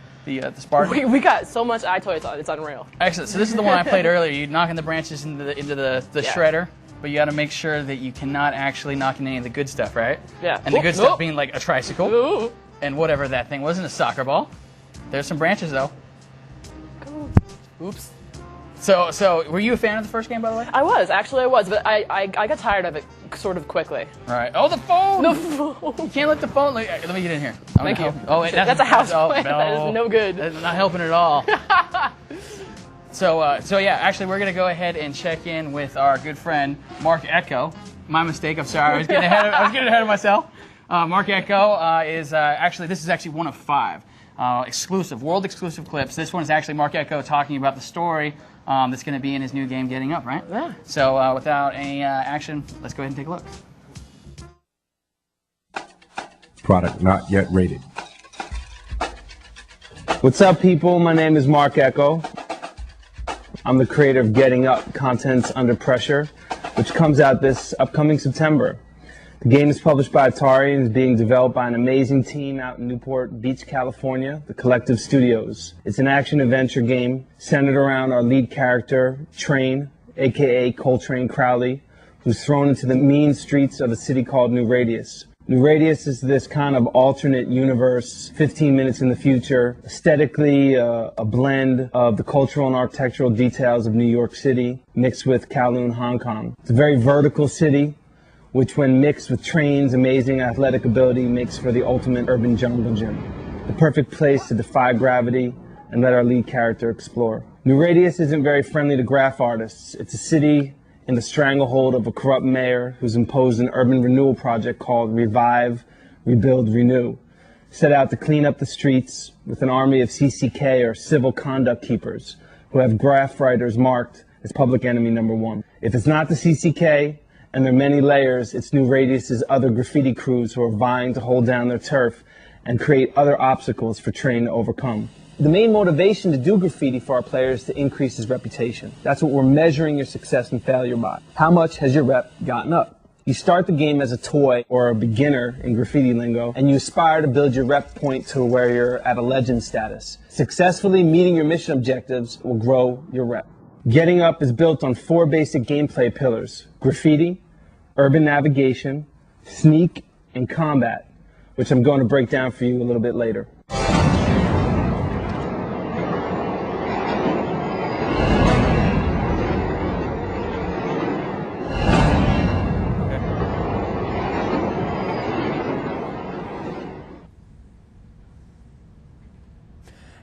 Speaker 3: Spartan.
Speaker 5: We got so much EyeToys, it's unreal.
Speaker 3: Excellent. So this is the one I played earlier. You're knocking the branches into the shredder, but you got to make sure that you cannot actually knock in any of the good stuff, right?
Speaker 5: Yeah.
Speaker 3: And the good stuff being like a tricycle and whatever that thing was, and a soccer ball. There's some branches though. Oops. So were you a fan of the first game, by the way?
Speaker 5: I was, but I got tired of it sort of quickly.
Speaker 3: All right. Oh, the phone!
Speaker 5: The phone!
Speaker 3: You can't let the phone... Let me get in here.
Speaker 5: Thank you.
Speaker 3: Oh, wait,
Speaker 5: that's a house plant. No, that is no good.
Speaker 3: That's not helping at all. So actually, we're going to go ahead and check in with our good friend, Mark Echo. My mistake, I'm sorry. I was getting ahead of myself. Mark Echo is this is actually one of 5 world exclusive clips. This one is actually Mark Echo talking about the story that's going to be in his new game, Getting Up, right?
Speaker 5: Yeah.
Speaker 3: So without any action, let's go ahead and take a look.
Speaker 13: Product not yet rated. What's up, people? My name is Mark Echo. I'm the creator of Getting Up, Contents Under Pressure, which comes out this upcoming September. The game is published by Atari and is being developed by an amazing team out in Newport Beach, California, the Collective Studios. It's an action-adventure game centered around our lead character, Train, a.k.a. Coltrane Crowley, who's thrown into the mean streets of a city called New Radius. New Radius is this kind of alternate universe, 15 minutes in the future, aesthetically a blend of the cultural and architectural details of New York City mixed with Kowloon, Hong Kong. It's a very vertical city, which when mixed with Train's amazing athletic ability makes for the ultimate urban jungle gym. The perfect place to defy gravity and let our lead character explore. New Radius isn't very friendly to graph artists. It's a city in the stranglehold of a corrupt mayor who's imposed an urban renewal project called Revive, Rebuild, Renew, set out to clean up the streets with an army of CCK or civil conduct keepers who have graph writers marked as public enemy number 1. If it's not the CCK, and there are many layers, it's New Radius's other graffiti crews who are vying to hold down their turf and create other obstacles for Train to overcome. The main motivation to do graffiti for our players is to increase his reputation. That's what we're measuring your success and failure by. How much has your rep gotten up? You start the game as a toy or a beginner in graffiti lingo, and you aspire to build your rep point to where you're at a legend status. Successfully meeting your mission objectives will grow your rep. Getting Up is built on 4 basic gameplay pillars: graffiti, urban navigation, sneak, and combat, which I'm going to break down for you a little bit later.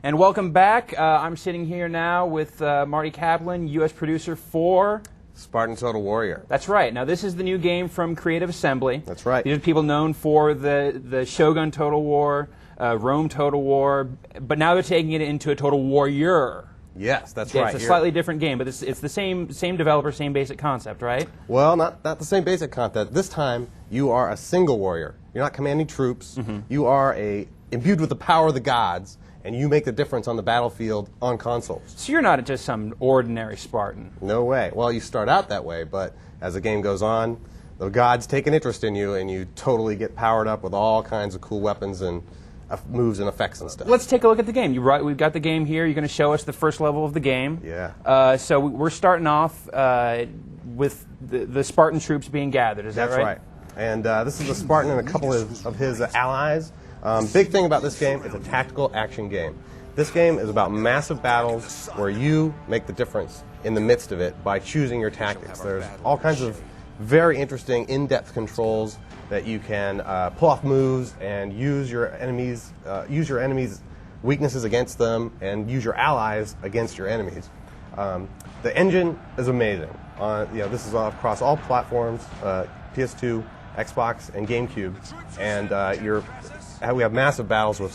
Speaker 2: And welcome back. I'm sitting here now with Marty Kaplan, U.S. producer for
Speaker 14: Spartan Total Warrior.
Speaker 2: That's right. Now, this is the new game from Creative Assembly.
Speaker 14: That's right.
Speaker 2: These are people known for the Shogun Total War, Rome Total War, but now they're taking it into a Total Warrior.
Speaker 14: Yes, that's right.
Speaker 2: It's a slightly different game, but it's the same developer, same basic concept, right?
Speaker 14: Well, not the same basic concept. This time, you are a single warrior. You're not commanding troops.
Speaker 2: Mm-hmm.
Speaker 14: You are imbued with the power of the gods, and you make the difference on the battlefield on consoles.
Speaker 2: So you're not just some ordinary Spartan.
Speaker 14: No way. Well, you start out that way, but as the game goes on, the gods take an interest in you, and you totally get powered up with all kinds of cool weapons and moves and effects and stuff.
Speaker 2: Let's take a look at the game. We've got the game here. You're going to show us the first level of the game.
Speaker 14: Yeah.
Speaker 2: So we're starting off with the Spartan troops being gathered. Is that right?
Speaker 14: That's right. And this is the Spartan and a couple of his allies. Big thing about this game, it's a tactical action game. This game is about massive battles where you make the difference in the midst of it by choosing your tactics. There's all kinds of very interesting in-depth controls that you can pull off moves and use your enemies' weaknesses against them and use your allies against your enemies. The engine is amazing. This is across all platforms, PS2, Xbox, and GameCube, and we have massive battles with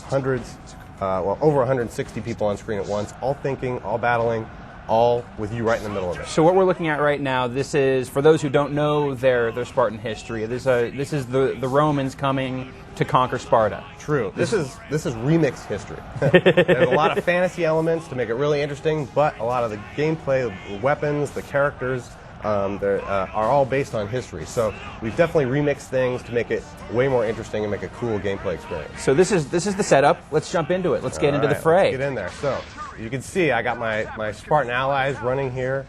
Speaker 14: over 160 people on screen at once, all thinking, all battling, all with you right in the middle of it.
Speaker 2: So what we're looking at right now, this is, for those who don't know their Spartan history, this is the Romans coming to conquer Sparta.
Speaker 14: True. This is remixed history. There's a lot of fantasy elements to make it really interesting, but a lot of the gameplay, the weapons, the characters, are all based on history. So we've definitely remixed things to make it way more interesting and make a cool gameplay experience.
Speaker 2: So this is the setup. Let's jump into it. Let's get into the fray.
Speaker 14: Let's get in there. So you can see I got my Spartan allies running here.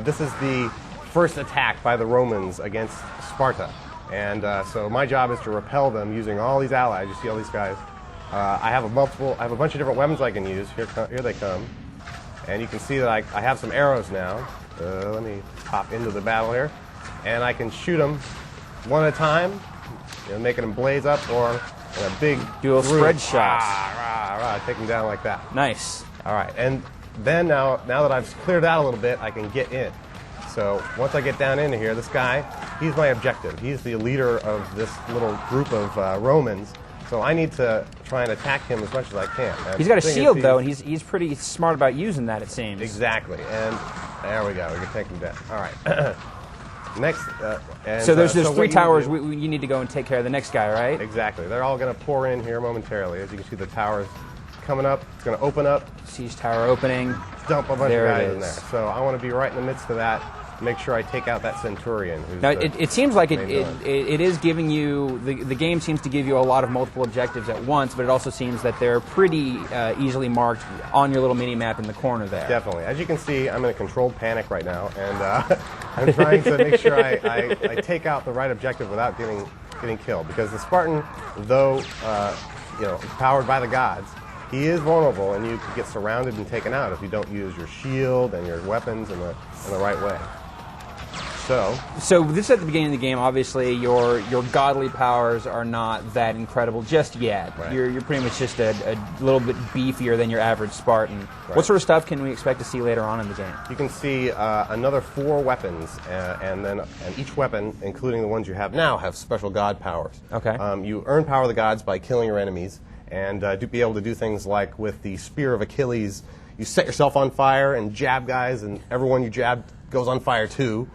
Speaker 14: This is the first attack by the Romans against Sparta. And so my job is to repel them using all these allies. You see all these guys. I have a bunch of different weapons I can use. Here they come. And you can see that I have some arrows now. Let me hop into the battle here. And I can shoot them one at a time, making them blaze up, or in a big
Speaker 2: dual spread shots.
Speaker 14: Take them down like that.
Speaker 2: Nice.
Speaker 14: All right. And then now that I've cleared out a little bit, I can get in. So once I get down into here, this guy, he's my objective. He's the leader of this little group of Romans. So I need to try and attack him as much as I can. And
Speaker 2: he's got a shield, though, and he's pretty smart about using that, it seems.
Speaker 14: Exactly. And there we go. We can take him down. All right. Next.
Speaker 2: So there's 3 towers you need to go and take care of the next guy, right?
Speaker 14: Exactly. They're all going to pour in here momentarily. As you can see, the tower's coming up. It's going to open up.
Speaker 2: Siege tower opening.
Speaker 14: Dump a bunch of guys in there. So I want to be right in the midst of that. Make sure I take out that Centurion.
Speaker 2: Now, it seems like it is giving you, the game seems to give you a lot of multiple objectives at once, but it also seems that they're pretty easily marked on your little mini-map in the corner there.
Speaker 14: Definitely. As you can see, I'm in a controlled panic right now, and I'm trying to make sure I take out the right objective without getting killed. Because the Spartan, though powered by the gods, he is vulnerable, and you can get surrounded and taken out if you don't use your shield and your weapons in the right way.
Speaker 2: So this is at the beginning of the game. Obviously, your godly powers are not that incredible just yet.
Speaker 14: Right.
Speaker 2: You're pretty much just a little bit beefier than your average Spartan. Right. What sort of stuff can we expect to see later on in the game?
Speaker 14: You can see another 4 weapons, and each weapon, including the ones you have now, have special god powers.
Speaker 2: Okay.
Speaker 14: You earn power of the gods by killing your enemies, and be able to do things like with the Spear of Achilles, you set yourself on fire and jab guys, and everyone you jab goes on fire too.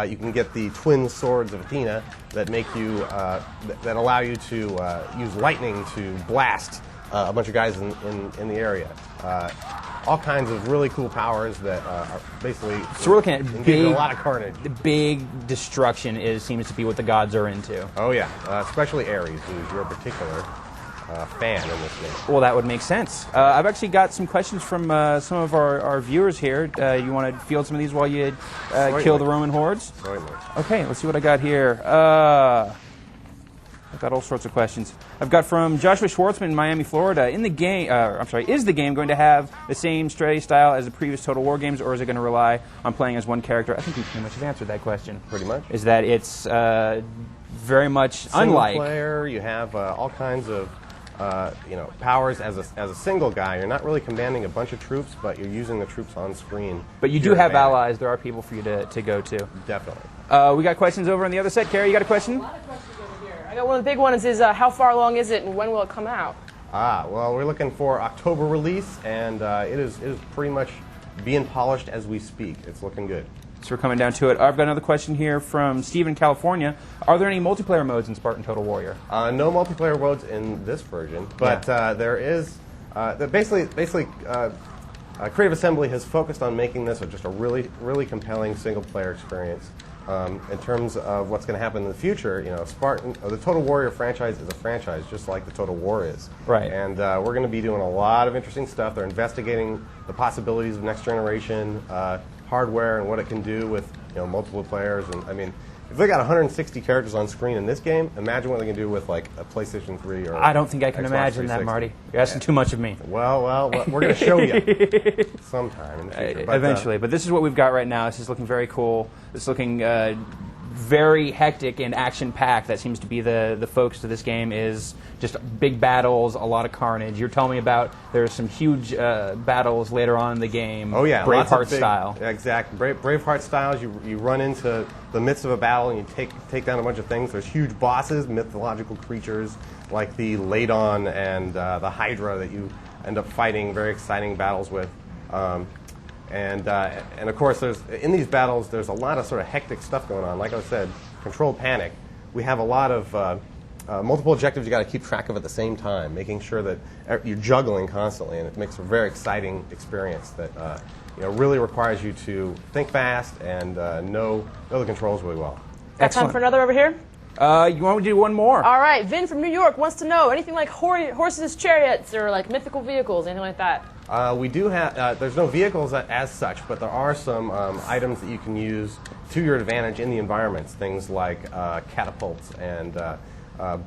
Speaker 14: You can get the twin swords of Athena that make you that allow you to use lightning to blast a bunch of guys in the area. All kinds of really cool powers that are basically
Speaker 2: So we're looking at
Speaker 14: engaging a lot of carnage.
Speaker 2: The big destruction seems to be what the gods are into.
Speaker 14: Oh yeah, especially Ares, who's your particular fan in this game.
Speaker 2: Well, that would make sense. I've actually got some questions from some of our viewers here. You want to field some of these while you kill the Roman hordes?
Speaker 14: Certainly.
Speaker 2: Okay, let's see what I got here. I've got all sorts of questions. I've got from Joshua Schwartzman in Miami, Florida. In the game, is the game going to have the same strategy style as the previous Total War games, or is it going to rely on playing as one character? I think you pretty much have answered that question.
Speaker 14: Pretty much.
Speaker 2: Is that it's very much
Speaker 14: Single
Speaker 2: unlike
Speaker 14: player. You have all kinds of powers as a single guy. You're not really commanding a bunch of troops, but you're using the troops on screen.
Speaker 2: But you do have allies. There are people for you to go to.
Speaker 14: Definitely.
Speaker 2: We got questions over on the other side. Carrie, you got a question?
Speaker 5: I got one of the big ones is how far along is it and when will it come out?
Speaker 14: Well, we're looking for October release, and it is pretty much being polished as we speak. It's looking good.
Speaker 2: So we're coming down to it. I've got another question here from Steve in California. Are there any multiplayer modes in Spartan Total Warrior?
Speaker 14: No multiplayer modes in this version, but there is. Basically, Creative Assembly has focused on making this just a really, really compelling single-player experience. In terms of what's going to happen in the future, Spartan, the Total Warrior franchise is a franchise, just like the Total War is.
Speaker 2: Right.
Speaker 14: And we're going to be doing a lot of interesting stuff. They're investigating the possibilities of next generation hardware and what it can do with multiple players. And I mean, if they got 160 characters on screen in this game, imagine what they can do with like a PlayStation 3 or
Speaker 2: I don't think I can
Speaker 14: Xbox
Speaker 2: imagine that,
Speaker 14: 360.
Speaker 2: Marty. You're asking too much of me.
Speaker 14: Well, we're going to show you sometime in the future. But,
Speaker 2: eventually. But this is what we've got right now. This is looking very cool. It's looking very hectic and action-packed. That seems to be the focus of this game, is just big battles, a lot of carnage. You're telling me about there's some huge battles later on in the game.
Speaker 14: Oh yeah,
Speaker 2: Braveheart style.
Speaker 14: Exactly, Braveheart styles. You run into the midst of a battle and you take down a bunch of things. There's huge bosses, mythological creatures like the Ladon and the Hydra that you end up fighting very exciting battles with. And of course, in these battles, there's a lot of sort of hectic stuff going on. Like I said, controlled panic. We have a lot of multiple objectives you got to keep track of at the same time, making sure that you're juggling constantly, and it makes a very exciting experience that really requires you to think fast and know the controls really well.
Speaker 5: Got time for another over here?
Speaker 2: You want to do one more?
Speaker 5: All right, Vin from New York wants to know anything like horses, chariots, or like mythical vehicles, anything like that.
Speaker 14: We do have, there's no vehicles as such, but there are some items that you can use to your advantage in the environments. Things like catapults and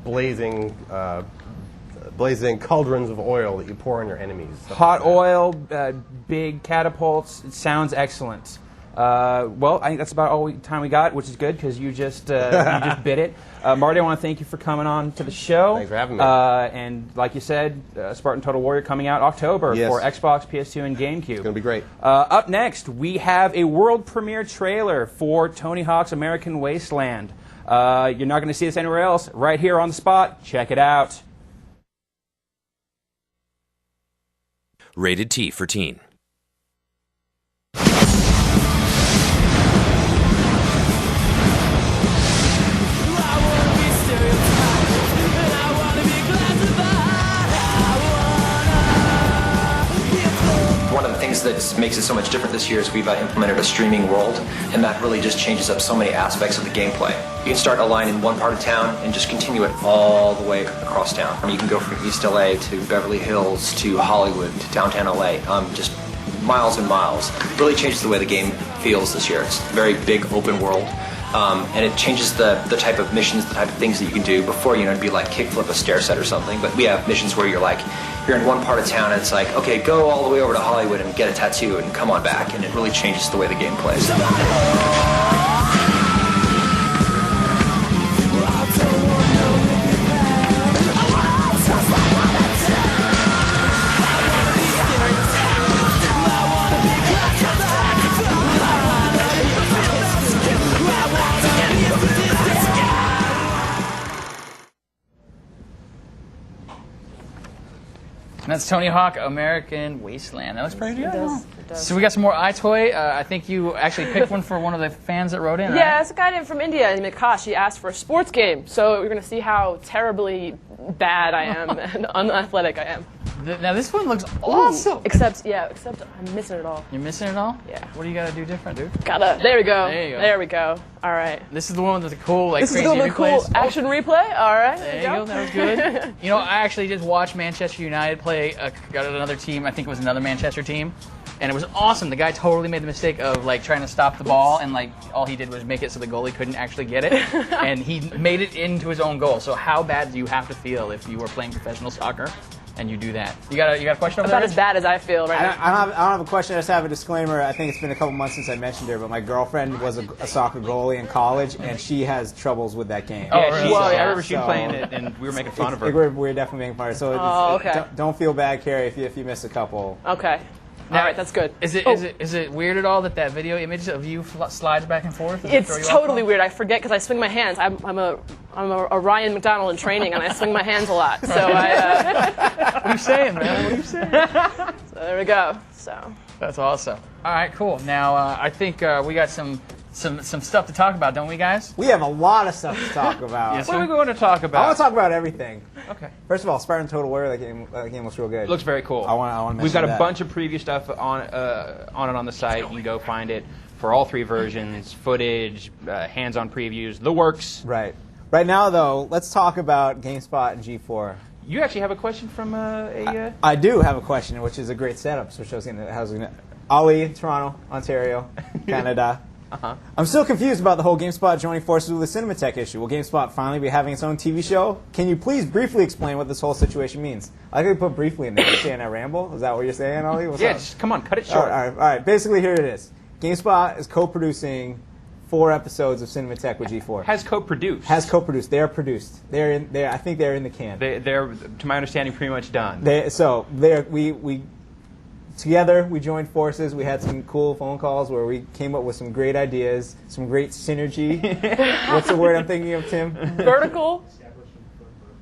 Speaker 14: blazing cauldrons of oil that you pour on your enemies.
Speaker 2: Hot oil, big catapults. It sounds excellent. Well, I think that's about all the time we got, which is good because you just bit it. Marty, I want to thank you for coming on to the show.
Speaker 14: Thanks for having me.
Speaker 2: And like you said, Spartan Total Warrior coming out October for Xbox, PS2, and GameCube. It's
Speaker 14: going to be great.
Speaker 2: Up next, we have a world premiere trailer for Tony Hawk's American Wasteland. You're not going to see this anywhere else. Right here on the spot. Check it out.
Speaker 15: Rated T for Teen.
Speaker 16: One of the things that makes it so much different this year is we've implemented a streaming world, and that really just changes up so many aspects of the gameplay. You can start a line in one part of town and just continue it all the way across town. I mean, you can go from East LA to Beverly Hills to Hollywood to downtown LA, just miles and miles. It really changes the way the game feels this year. It's a very big open world. And it changes the type of missions, the type of things that you can do. Before, it'd be like kickflip a stair set or something, but we have missions where you're in one part of town and it's like, okay, go all the way over to Hollywood and get a tattoo and come on back, and it really changes the way the game plays.
Speaker 3: And that's Tony Hawk, American Wasteland. That was pretty good.
Speaker 5: It does.
Speaker 3: So we got some more EyeToy. I think you actually picked one for one of the fans that wrote in, right?
Speaker 5: Yeah, it's a guy from India, named Akash. He asked for a sports game, so we're going to see how terribly bad I am and unathletic I am.
Speaker 3: Now this one looks awesome.
Speaker 5: Except I'm missing it all.
Speaker 3: You're missing it all?
Speaker 5: Yeah.
Speaker 3: What do you gotta do different, dude?
Speaker 5: There we go.
Speaker 3: There you go.
Speaker 5: There we go. All right.
Speaker 3: This is the one with the cool, like,
Speaker 5: This
Speaker 3: crazy
Speaker 5: is the cool
Speaker 3: replays.
Speaker 5: action replay. All right.
Speaker 3: There you go. That was good. You know, I actually just watched Manchester United play got another team. I think it was another Manchester team. And it was awesome. The guy totally made the mistake of like trying to stop the ball, and like all he did was make it so the goalie couldn't actually get it, and he made it into his own goal. So how bad do you have to feel if you were playing professional soccer and you do that? You got a question over
Speaker 5: About
Speaker 3: there?
Speaker 5: as bad as I feel right now.
Speaker 15: I don't have a question. I just have a disclaimer. I think it's been a couple months since I mentioned her, but my girlfriend was a soccer goalie in college, and she has troubles with that game.
Speaker 2: Oh, really? Well, I remember she playing it, and we were making fun of her.
Speaker 15: We're definitely making fun of her. So
Speaker 5: okay.
Speaker 15: Don't feel bad, Carrie, if you miss a couple.
Speaker 5: Okay. All right, that's good.
Speaker 3: Is it weird at all that video image of you slides back and forth? Does it throw you
Speaker 5: It's
Speaker 3: off
Speaker 5: totally
Speaker 3: at all?
Speaker 5: weird. I forget because I swing my hands. I'm a Ryan McDonald in training, and I swing my hands a lot. So
Speaker 3: What are you saying, man? What are you saying?
Speaker 5: So there we go. So
Speaker 3: That's awesome. All right, cool. Now I think we got some stuff to talk about, don't we, guys?
Speaker 15: We have a lot of stuff to talk about.
Speaker 3: Yes,
Speaker 2: What are we going to talk about?
Speaker 15: I want to talk about everything.
Speaker 2: Okay.
Speaker 15: First of all, Spartan Total Warrior, that game looks real good.
Speaker 2: It looks very cool.
Speaker 15: I want to
Speaker 2: We've got a
Speaker 15: that.
Speaker 2: bunch of preview stuff on it on the site. You can go find it for all three versions, footage, hands-on previews, the works.
Speaker 15: Right. Right now, though, let's talk about GameSpot and G4.
Speaker 2: You actually have a question from a...
Speaker 15: I do have a question, which is a great setup. So how's it gonna? Ali, Toronto, Ontario, Canada. I'm still confused about the whole GameSpot joining forces with the Cinematech issue. Will GameSpot finally be having its own TV show? Can you please briefly explain what this whole situation means? I could put briefly in there. You're saying I ramble? Is that what you're saying, Ali? What's up?
Speaker 2: Just come on, cut it short.
Speaker 15: All right. Basically, here it is. GameSpot is co-producing 4 episodes of Cinematech with G4.
Speaker 2: Has co-produced.
Speaker 15: They are produced. I think they're in the can.
Speaker 2: They're, to my understanding, pretty much done.
Speaker 15: Together, we joined forces. We had some cool phone calls where we came up with some great ideas, some great synergy. What's the word I'm thinking of, Tim?
Speaker 5: vertical.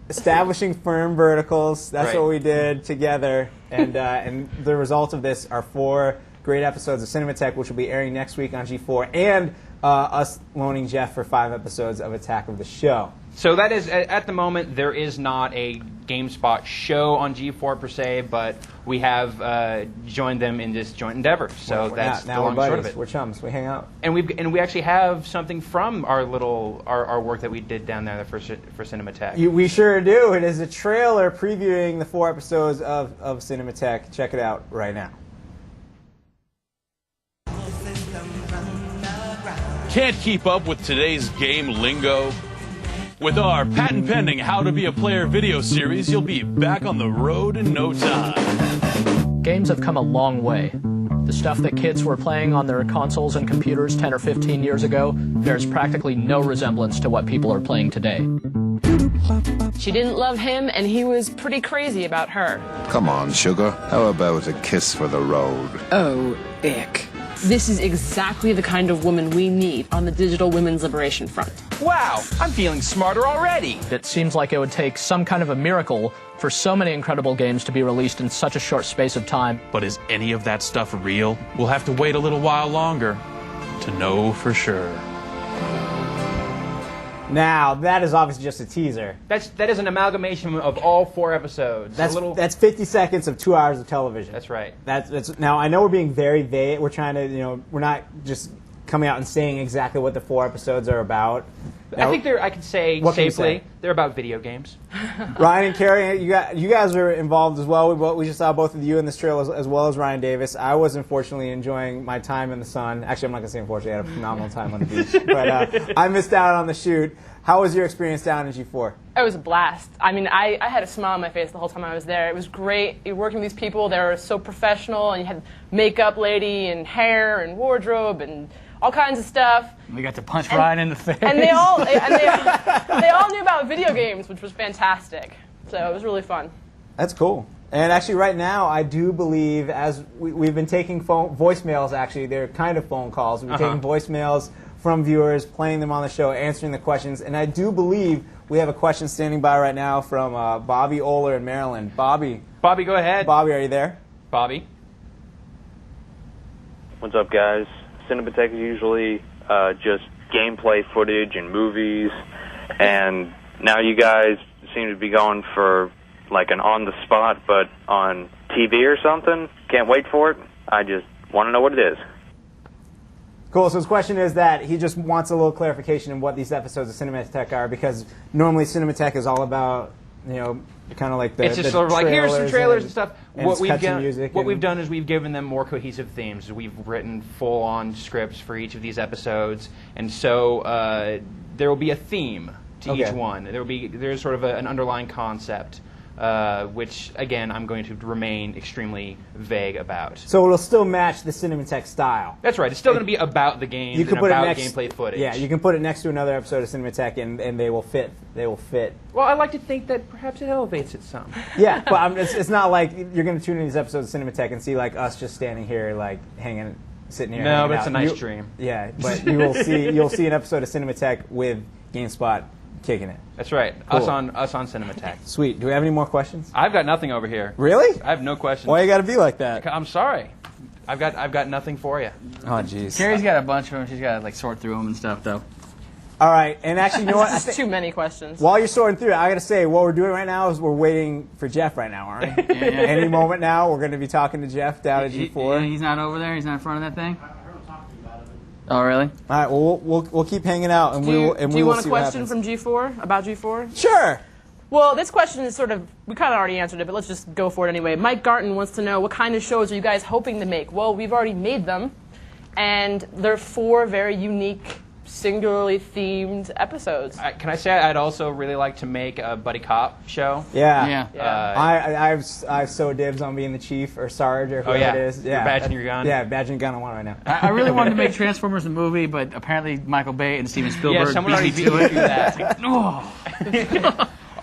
Speaker 15: Establishing firm verticals. That's
Speaker 2: Right.
Speaker 15: what we did together. And the result of this are 4 great episodes of Cinematech, which will be airing next week on G4, and us loaning Jeff for 5 episodes of Attack of the Show.
Speaker 2: So that is, at the moment, there is not a GameSpot show on G4 per se, but we have joined them in this joint endeavor. So that's the
Speaker 15: now we're
Speaker 2: long and short of
Speaker 15: buddies.
Speaker 2: it.
Speaker 15: We're chums. We hang out.
Speaker 2: And we actually have something from our work that we did down there for Cinematech.
Speaker 15: We sure do. It is a trailer previewing the 4 episodes of Cinematech. Check it out right now.
Speaker 17: Can't keep up with today's game lingo? With our patent-pending How to Be a Player video series, you'll be back on the road in no time.
Speaker 18: Games have come a long way. The stuff that kids were playing on their consoles and computers 10 or 15 years ago, there's practically no resemblance to what people are playing today.
Speaker 5: She didn't love him, and he was pretty crazy about her.
Speaker 19: Come on, sugar. How about a kiss for the road?
Speaker 5: Oh, ick. This is exactly the kind of woman we need on the digital women's liberation front.
Speaker 18: Wow, I'm feeling smarter already. It seems like it would take some kind of a miracle for so many incredible games to be released in such a short space of time.
Speaker 17: But is any of that stuff real? We'll have to wait a little while longer to know for sure.
Speaker 15: Now, that is obviously just a teaser.
Speaker 2: That is an amalgamation of all 4 episodes.
Speaker 15: That's 50 seconds of 2 hours of television.
Speaker 2: That's right.
Speaker 15: Now, I know we're being very vague. We're trying to, we're not just coming out and saying exactly what the 4 episodes are about. Now,
Speaker 2: I think I can say
Speaker 15: what can you
Speaker 2: safely
Speaker 15: say?
Speaker 2: they're about video games.
Speaker 15: Ryan and Carrie, you guys were involved as well. We just saw both of you in this trailer as well as Ryan Davis. I was unfortunately enjoying my time in the sun. Actually, I'm not going to say unfortunately. I had a phenomenal time on the beach. But I missed out on the shoot. How was your experience down in G4?
Speaker 5: It was a blast. I mean, I had a smile on my face the whole time I was there. It was great. You're working with these people. They were so professional, and you had makeup lady and hair and wardrobe and all kinds of stuff.
Speaker 3: We got to punch Ryan in the face.
Speaker 5: And they all knew about video games, which was fantastic. So it was really fun.
Speaker 15: That's cool. And actually, right now, I do believe, as we've been taking voicemails, actually, they're kind of phone calls. We've been taking voicemails from viewers, playing them on the show, answering the questions. And I do believe we have a question standing by right now from Bobby Oler in Maryland. Bobby,
Speaker 2: go ahead.
Speaker 15: Bobby, are you there?
Speaker 2: Bobby.
Speaker 20: What's up, guys? Cinematech is usually just gameplay footage and movies, and now you guys seem to be going for like an on the spot, but on TV or something. Can't wait for it. I just want to know what it is.
Speaker 15: Cool. So his question is that he just wants a little clarification in what these episodes of Cinematech are, because normally Cinematech is all about, kind of like the.
Speaker 2: It's just sort of like, here's some trailers and stuff.
Speaker 15: What
Speaker 2: we've done is we've given them more cohesive themes. We've written full-on scripts for each of these episodes, and so there will be a theme to each one. There's sort of an underlying concept, which again I'm going to remain extremely vague about.
Speaker 15: So it'll still match the Cinematech style.
Speaker 2: That's right. It's still going to be about the game and about gameplay footage.
Speaker 15: Yeah, you can put it next to another episode of Cinematech, and they will fit. They will fit.
Speaker 2: Well, I like to think that perhaps it elevates it some.
Speaker 15: Yeah, but it's not like you're going to tune in these episodes of Cinematech and see like us just standing here, like sitting here.
Speaker 2: No, but
Speaker 15: out.
Speaker 2: It's a nice dream.
Speaker 15: Yeah, but you'll see an episode of Cinematech with GameSpot kicking it.
Speaker 2: That's right.
Speaker 15: Cool.
Speaker 2: Us on Cinematech.
Speaker 15: Sweet. Do we have any more questions?
Speaker 2: I've got nothing over here.
Speaker 15: Really?
Speaker 2: I have no questions.
Speaker 15: Why you got to be like that?
Speaker 2: I'm sorry. I've got nothing for you.
Speaker 15: Oh, jeez.
Speaker 3: Carrie's got a bunch of them. She's got to sort through them and stuff, though.
Speaker 15: All right, and actually, you know what?
Speaker 5: That's too many questions.
Speaker 15: While you're sorting through it, I got to say, what we're doing right now is we're waiting for Jeff right now, aren't we? Any moment now, we're going to be talking to Jeff down at G4.
Speaker 3: He's not over there? He's not in front of that thing? Oh, really?
Speaker 15: All right, well, we'll keep hanging out, and
Speaker 5: Do you want a question
Speaker 15: happens.
Speaker 5: from G4 about G4?
Speaker 15: Sure.
Speaker 5: Well, this question is we kind of already answered it, but let's just go for it anyway. Mike Garton wants to know, what kind of shows are you guys hoping to make? Well, we've already made them, and they're 4 very unique, singularly themed episodes.
Speaker 2: Can I say I'd also really like to make a buddy cop show?
Speaker 15: Yeah. I've so dibs on being the chief or Sarge or whoever it is.
Speaker 2: Yeah. Your badge and your gun.
Speaker 15: Yeah, badge and gun on one right now.
Speaker 3: I really wanted to make Transformers the movie, but apparently Michael Bay and Steven Spielberg
Speaker 2: someone already
Speaker 3: beat me to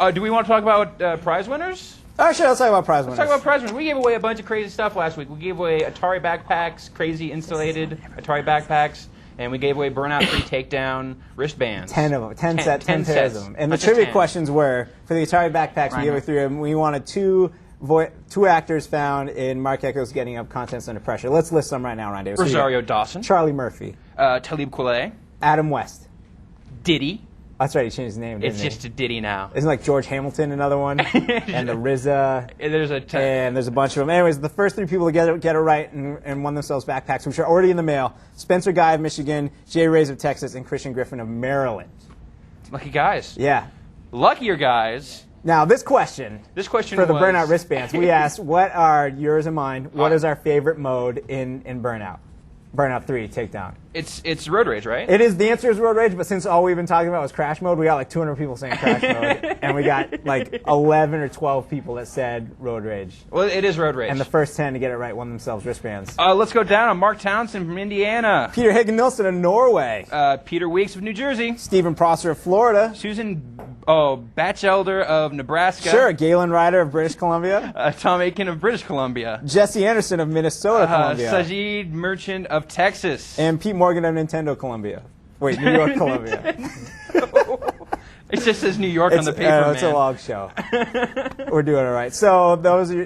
Speaker 3: it.
Speaker 2: Do we want to talk about prize winners?
Speaker 15: Sure, let's talk about prize winners.
Speaker 2: Let's talk about prize winners. We gave away a bunch of crazy stuff last week. We gave away Atari backpacks, crazy insulated Atari backpacks, and we gave away Burnout 3 Takedown wristbands.
Speaker 15: 10 of them. 10 pairs
Speaker 2: sets.
Speaker 15: of them. And the trivia questions were, for the Atari backpacks, we gave away 3 of them. We wanted 2 actors found in Mark Echo's Getting Up Contents Under Pressure. Let's list them right now, Ryan Davis.
Speaker 2: Rosario Dawson.
Speaker 15: Charlie Murphy.
Speaker 2: Talib Kweli.
Speaker 15: Adam West.
Speaker 2: Diddy.
Speaker 15: That's right, he changed his name, didn't
Speaker 2: It's just a Diddy now.
Speaker 15: Isn't like George Hamilton another one? And the RZA. And there's a bunch of them. Anyways, the first 3 people to get it right and won themselves backpacks, which are already in the mail. Spencer Guy of Michigan, Jay Rays of Texas, and Christian Griffin of Maryland.
Speaker 2: Lucky guys.
Speaker 15: Yeah.
Speaker 2: Luckier guys.
Speaker 15: Now, this question for the
Speaker 2: was...
Speaker 15: Burnout wristbands, we asked, what are yours and mine? What is our favorite mode in Burnout? Burnout 3 Takedown.
Speaker 2: It's Road Rage, right?
Speaker 15: It is. The answer is Road Rage, but since all we've been talking about was Crash Mode, we got like 200 people saying Crash Mode, and we got like 11 or 12 people that said Road Rage.
Speaker 2: Well, it is Road Rage.
Speaker 15: And the first 10 to get it right won themselves wristbands.
Speaker 2: Let's go down on Mark Townsend from Indiana.
Speaker 15: Peter Hagen-Nilsson of Norway.
Speaker 2: Peter Weeks of New Jersey.
Speaker 15: Stephen Prosser of Florida.
Speaker 2: Susan Batchelder of Nebraska.
Speaker 15: Sure. Galen Ryder of British Columbia.
Speaker 2: Tom Aiken of British Columbia.
Speaker 15: Jesse Anderson of Minnesota, Columbia.
Speaker 2: Sajid Merchant of Texas.
Speaker 15: And Pete Morgan of Nintendo Columbia. Wait, New York, Columbia.
Speaker 2: It just says New York on the paper,
Speaker 15: It's a log show. We're doing it right. So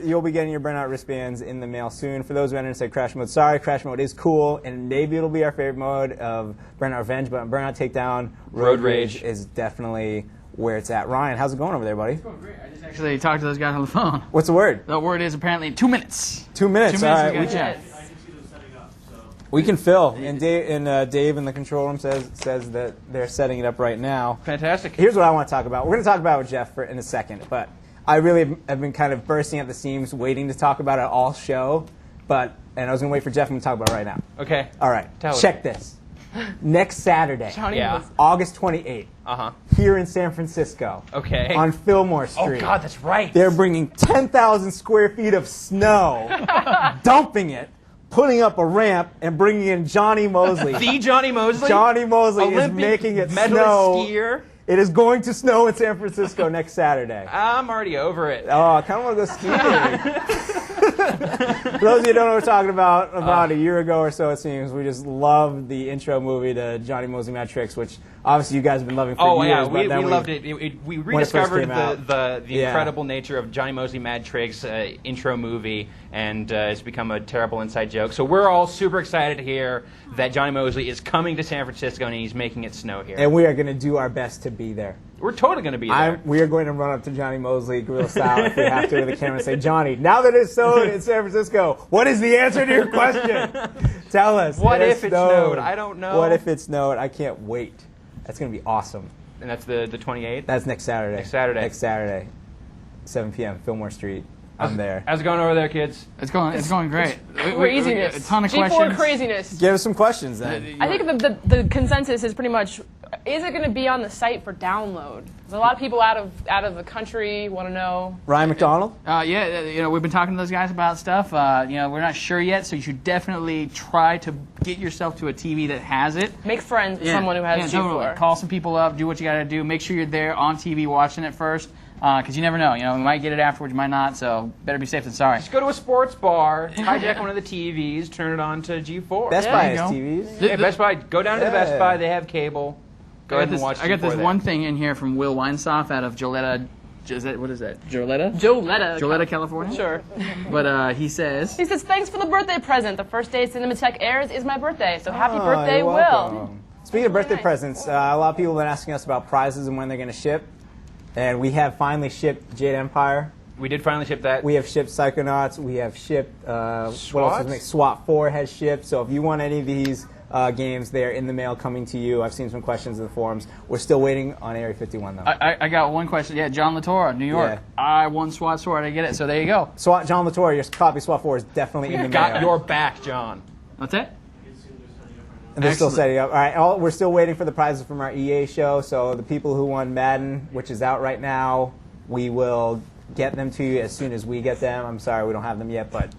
Speaker 15: you'll be getting your Burnout wristbands in the mail soon. For those who entered and said Crash Mode, sorry, Crash Mode is cool, and maybe it'll be our favorite mode of Burnout Revenge, but Burnout Takedown, Road Rage is definitely where it's at. Ryan, how's it going over there, buddy? It's going
Speaker 3: great. I just actually talked to those guys on the phone.
Speaker 15: What's the word?
Speaker 3: The word is apparently 2 minutes.
Speaker 15: 2 minutes.
Speaker 3: 2
Speaker 15: All
Speaker 3: minutes.
Speaker 15: right.
Speaker 3: We can
Speaker 15: We can fill, and Dave in the control room says that they're setting it up right now.
Speaker 2: Fantastic.
Speaker 15: Here's what I want to talk about. We're going to talk about it with Jeff in a second, but I really have been kind of bursting at the seams, waiting to talk about it all show. And I was going to wait for Jeff and talk about it right now.
Speaker 2: Okay.
Speaker 15: All right. Check this. Next Saturday, August 28th, here in San Francisco, on Fillmore Street.
Speaker 2: Oh God, that's right.
Speaker 15: They're bringing 10,000 square feet of snow, dumping it, putting up a ramp, and bringing in Johnny Mosley.
Speaker 2: The Johnny Mosley?
Speaker 15: Johnny Mosley
Speaker 2: Olympic
Speaker 15: is making it
Speaker 2: medalist
Speaker 15: snow.
Speaker 2: skier.
Speaker 15: It is going to snow in San Francisco next Saturday.
Speaker 2: I'm already over it.
Speaker 15: Oh, I kind of want to go skiing. For those of you who don't know what we're talking about a year ago or so, it seems, we just loved the intro movie to Johnny Mosley Mad Tricks, which obviously you guys have been loving for
Speaker 2: Oh
Speaker 15: years.
Speaker 2: yeah,
Speaker 15: but
Speaker 2: we
Speaker 15: then
Speaker 2: loved it. We
Speaker 15: when it first
Speaker 2: rediscovered
Speaker 15: came out.
Speaker 2: the
Speaker 15: Yeah.
Speaker 2: incredible nature of Johnny Mosley Mad Tricks intro movie, and it's become a terrible inside joke. So we're all super excited to hear that Johnny Mosley is coming to San Francisco and he's making it snow here.
Speaker 15: And we are going to do our best to be there.
Speaker 2: We're totally going to be there.
Speaker 15: We are going to run up to Johnny Mosley, guerrilla style, if we have to, with a camera and say, Johnny, now that it's snowed in San Francisco, what is the answer to your question? Tell us.
Speaker 2: What if it snowed? I don't know.
Speaker 15: What if it snowed? I can't wait. That's going to be awesome.
Speaker 2: And that's the 28th?
Speaker 15: That's next Saturday.
Speaker 2: Next Saturday.
Speaker 15: Next Saturday, 7 p.m., Fillmore Street. I'm there.
Speaker 2: How's it going over there, kids?
Speaker 3: It's going great.
Speaker 5: Craziness.
Speaker 3: A ton of
Speaker 5: G4
Speaker 3: questions.
Speaker 5: craziness.
Speaker 15: Give us some questions then.
Speaker 5: I think the consensus is pretty much, is it going to be on the site for download? There's a lot of people out of the country want to know.
Speaker 15: Ryan McDonald?
Speaker 3: Yeah, we've been talking to those guys about stuff. We're not sure yet, so you should definitely try to get yourself to a TV that has it.
Speaker 5: Make friends with someone who has G4.
Speaker 3: Totally. Call some people up, do what you got to do. Make sure you're there on TV watching it first. Because you never know. We might get it afterwards, you might not, so better be safe than sorry.
Speaker 2: Just go to a sports bar, hijack one of the TVs, turn it on to G4.
Speaker 15: Best Buy has TVs.
Speaker 2: Yeah, Best Buy. Go down to the Best Buy. They have cable. Go ahead and watch
Speaker 3: I got
Speaker 2: G4
Speaker 3: this
Speaker 2: there.
Speaker 3: one thing in here from Will Weinstoff out of Joleta. What is that? Joleta?
Speaker 5: Joleta,
Speaker 3: California?
Speaker 5: Sure.
Speaker 3: But he says,
Speaker 5: thanks for the birthday present. The first day Cinematech airs is my birthday, so happy birthday,
Speaker 15: you're
Speaker 5: Will.
Speaker 15: welcome. Speaking of birthday presents, a lot of people have been asking us about prizes and when they're going to ship. And we have finally shipped Jade Empire.
Speaker 2: We did finally ship that.
Speaker 15: We have shipped Psychonauts. We have shipped what else was it? SWAT 4 has shipped. So if you want any of these games, they're in the mail coming to you. I've seen some questions in the forums. We're still waiting on Area 51 though.
Speaker 3: I got one question. Yeah, John Latorre, New York.
Speaker 15: Yeah.
Speaker 3: I won SWAT Sword. I get it. So there you go.
Speaker 15: John Latorre, your copy of SWAT 4 is definitely in the mail.
Speaker 2: Got your back, John.
Speaker 3: What's that?
Speaker 15: And they're still setting up. All right, we're still waiting for the prizes from our EA show. So the people who won Madden, which is out right now, we will get them to you as soon as we get them. I'm sorry we don't have them yet, but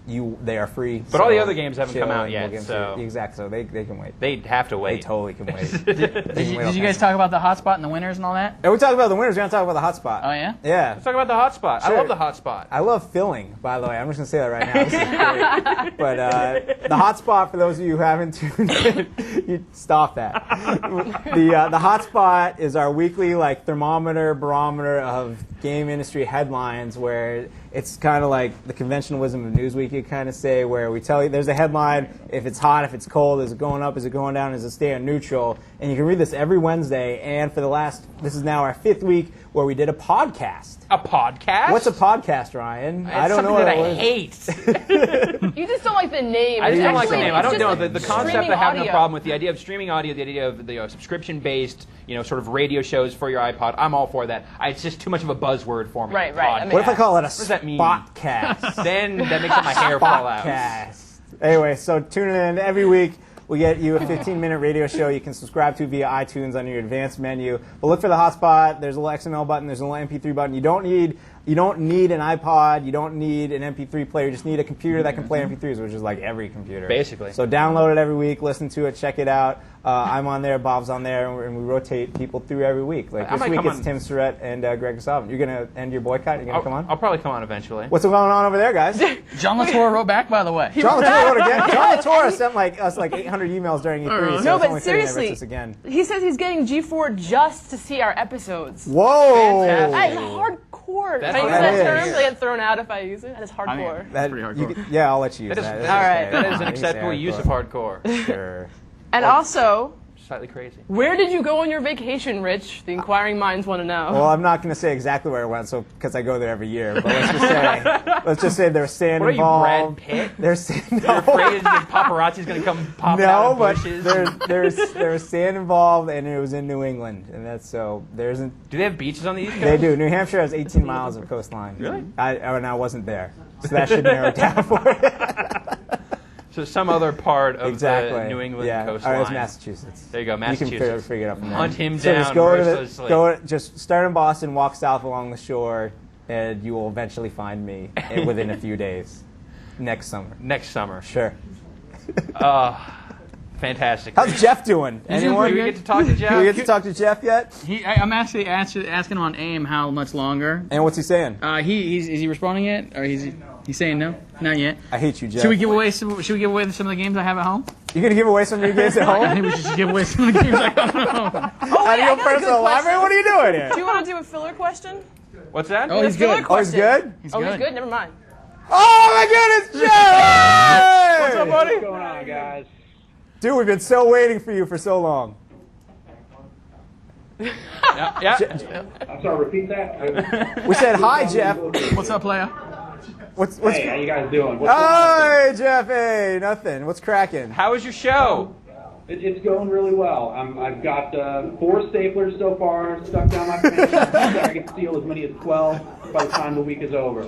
Speaker 15: they are free.
Speaker 2: But all the other games haven't come out yet, so
Speaker 15: exactly. So they can wait.
Speaker 2: They have to wait.
Speaker 15: They totally can wait.
Speaker 3: Did you guys talk about the hotspot and the winners and all that?
Speaker 15: Yeah, we talked about the winners. We're gonna talk about the hotspot.
Speaker 3: Oh yeah.
Speaker 15: Yeah.
Speaker 2: Let's talk about the hotspot.
Speaker 15: Sure.
Speaker 2: I love the hotspot.
Speaker 15: I love filling, by the way. I'm just going to say that right now. This is great. But the hotspot, for those of you who haven't tuned in, you stop that. The hotspot is our weekly thermometer, barometer of game industry headlines, where it's kind of like the conventional wisdom of Newsweek, you kind of say, where we tell you there's a headline, if it's hot, if it's cold, is it going up, is it going down, is it staying neutral? And you can read this every Wednesday, and for this is now our 5th week where we did a podcast.
Speaker 2: A podcast?
Speaker 15: What's a podcast, Ryan?
Speaker 2: It's
Speaker 15: I don't know
Speaker 2: something
Speaker 15: what
Speaker 2: that I hate.
Speaker 5: You just don't like the name.
Speaker 2: I just don't like the
Speaker 5: Actually,
Speaker 2: name. I don't
Speaker 5: it's
Speaker 2: know
Speaker 5: just
Speaker 2: the concept.
Speaker 5: streaming
Speaker 2: I have no
Speaker 5: audio.
Speaker 2: problem with the idea of streaming audio, the idea of the subscription-based, sort of radio shows for your iPod. I'm all for that. It's just too much of a buzzword for me.
Speaker 5: Right. I mean,
Speaker 15: What if I call it a
Speaker 2: What does that mean?
Speaker 15: spotcast?
Speaker 2: Then that makes my hair fall out.
Speaker 15: Spotcast. Anyway, so tune in every week. We get you a 15-minute radio show you can subscribe to via iTunes on your advanced menu. But look for the hotspot. There's a little XML button. There's a little MP3 button. You don't need an iPod. You don't need an MP3 player. You just need a computer that can play MP3s, which is like every computer.
Speaker 2: Basically.
Speaker 15: So download it every week. Listen to it. Check it out. I'm on there. Bob's on there. And we rotate people through every week. Like this week it's Tim Surratt and Greg Gasavin. You're going to end your boycott? You're going to come on?
Speaker 2: I'll probably come on eventually.
Speaker 15: What's going on over there, guys?
Speaker 3: John Latorre wrote back, by the way.
Speaker 15: John Latorre wrote again. John Latorre sent us 800 emails during E3. So
Speaker 5: No,
Speaker 15: it's
Speaker 5: but
Speaker 15: only fitting that
Speaker 5: seriously,
Speaker 15: it's again.
Speaker 5: he says he's getting G4 just to see our episodes.
Speaker 15: Whoa!
Speaker 5: That's hardcore.
Speaker 2: That's
Speaker 5: Can I use
Speaker 15: hardcore.
Speaker 5: that
Speaker 15: That
Speaker 5: term?
Speaker 15: is.
Speaker 5: They get thrown out if I use it. That is hardcore.
Speaker 15: That's
Speaker 3: pretty hardcore.
Speaker 15: Yeah, I'll let you use
Speaker 2: That
Speaker 15: that.
Speaker 2: is,
Speaker 5: All right.
Speaker 2: that is an acceptable use of hardcore.
Speaker 15: Sure.
Speaker 5: And also,
Speaker 2: Slightly crazy.
Speaker 5: where did you go on your vacation, Rich? The inquiring minds want to know.
Speaker 15: Well, I'm not going to say exactly where I went, because I go there every year. But let's just say there's sand
Speaker 2: What are you,
Speaker 15: involved.
Speaker 2: Brad Pitt?
Speaker 15: There's sand.
Speaker 2: You're afraid that paparazzi's going to come popping out
Speaker 15: No,
Speaker 2: of
Speaker 15: but
Speaker 2: bushes?
Speaker 15: there's sand involved, and it was in New England, and that's so there isn't.
Speaker 2: Do they have beaches on the East Coast?
Speaker 15: They do. New Hampshire has 18 miles of coastline.
Speaker 2: Really?
Speaker 15: I wasn't there, so that should narrow it down for you.
Speaker 2: So some other part of
Speaker 15: Exactly.
Speaker 2: the New England
Speaker 15: yeah.
Speaker 2: coastline.
Speaker 15: Or it was Massachusetts.
Speaker 2: There you go,
Speaker 15: You
Speaker 2: Massachusetts.
Speaker 15: can figure it out from there.
Speaker 2: Hunt him
Speaker 15: So
Speaker 2: down
Speaker 15: just go
Speaker 2: mercilessly.
Speaker 15: just start in Boston, walk south along the shore, and you will eventually find me within a few days. Next summer.
Speaker 2: Next summer.
Speaker 15: Sure.
Speaker 2: Fantastic.
Speaker 15: How's Jeff doing? Anyone?
Speaker 2: Do we get to talk to Jeff?
Speaker 15: Do we get to talk to Jeff yet?
Speaker 3: I'm actually asking him on AIM how much longer.
Speaker 15: And what's he saying?
Speaker 3: Is he responding yet, or he's saying no? Not yet.
Speaker 15: I hate you, Jeff.
Speaker 3: Should we give away some of the games I have at home?
Speaker 15: You gonna give away some of your games at home?
Speaker 3: I think we should give away some of the games at home.
Speaker 15: Out of your personal library? What are you doing here?
Speaker 5: Do you want to do a filler question?
Speaker 2: What's that?
Speaker 3: Oh, he's good.
Speaker 15: Oh, he's good?
Speaker 5: He's good? Never mind.
Speaker 15: Oh my goodness, Jay!
Speaker 3: What's up, buddy?
Speaker 4: What's going on, guys?
Speaker 15: Dude, we've been so waiting for you for so long.
Speaker 2: Yeah.
Speaker 4: I'm sorry, repeat that.
Speaker 15: We said hi, Jeff.
Speaker 3: What's up, player?
Speaker 15: What's
Speaker 4: Hey, how you guys doing? What's going on?
Speaker 15: Hey, Jeff. Hey, nothing. What's cracking?
Speaker 2: How was your show?
Speaker 4: It's going really well. I've got 4 staplers so far stuck down my pants. I can steal as many as 12 by the time the week is over.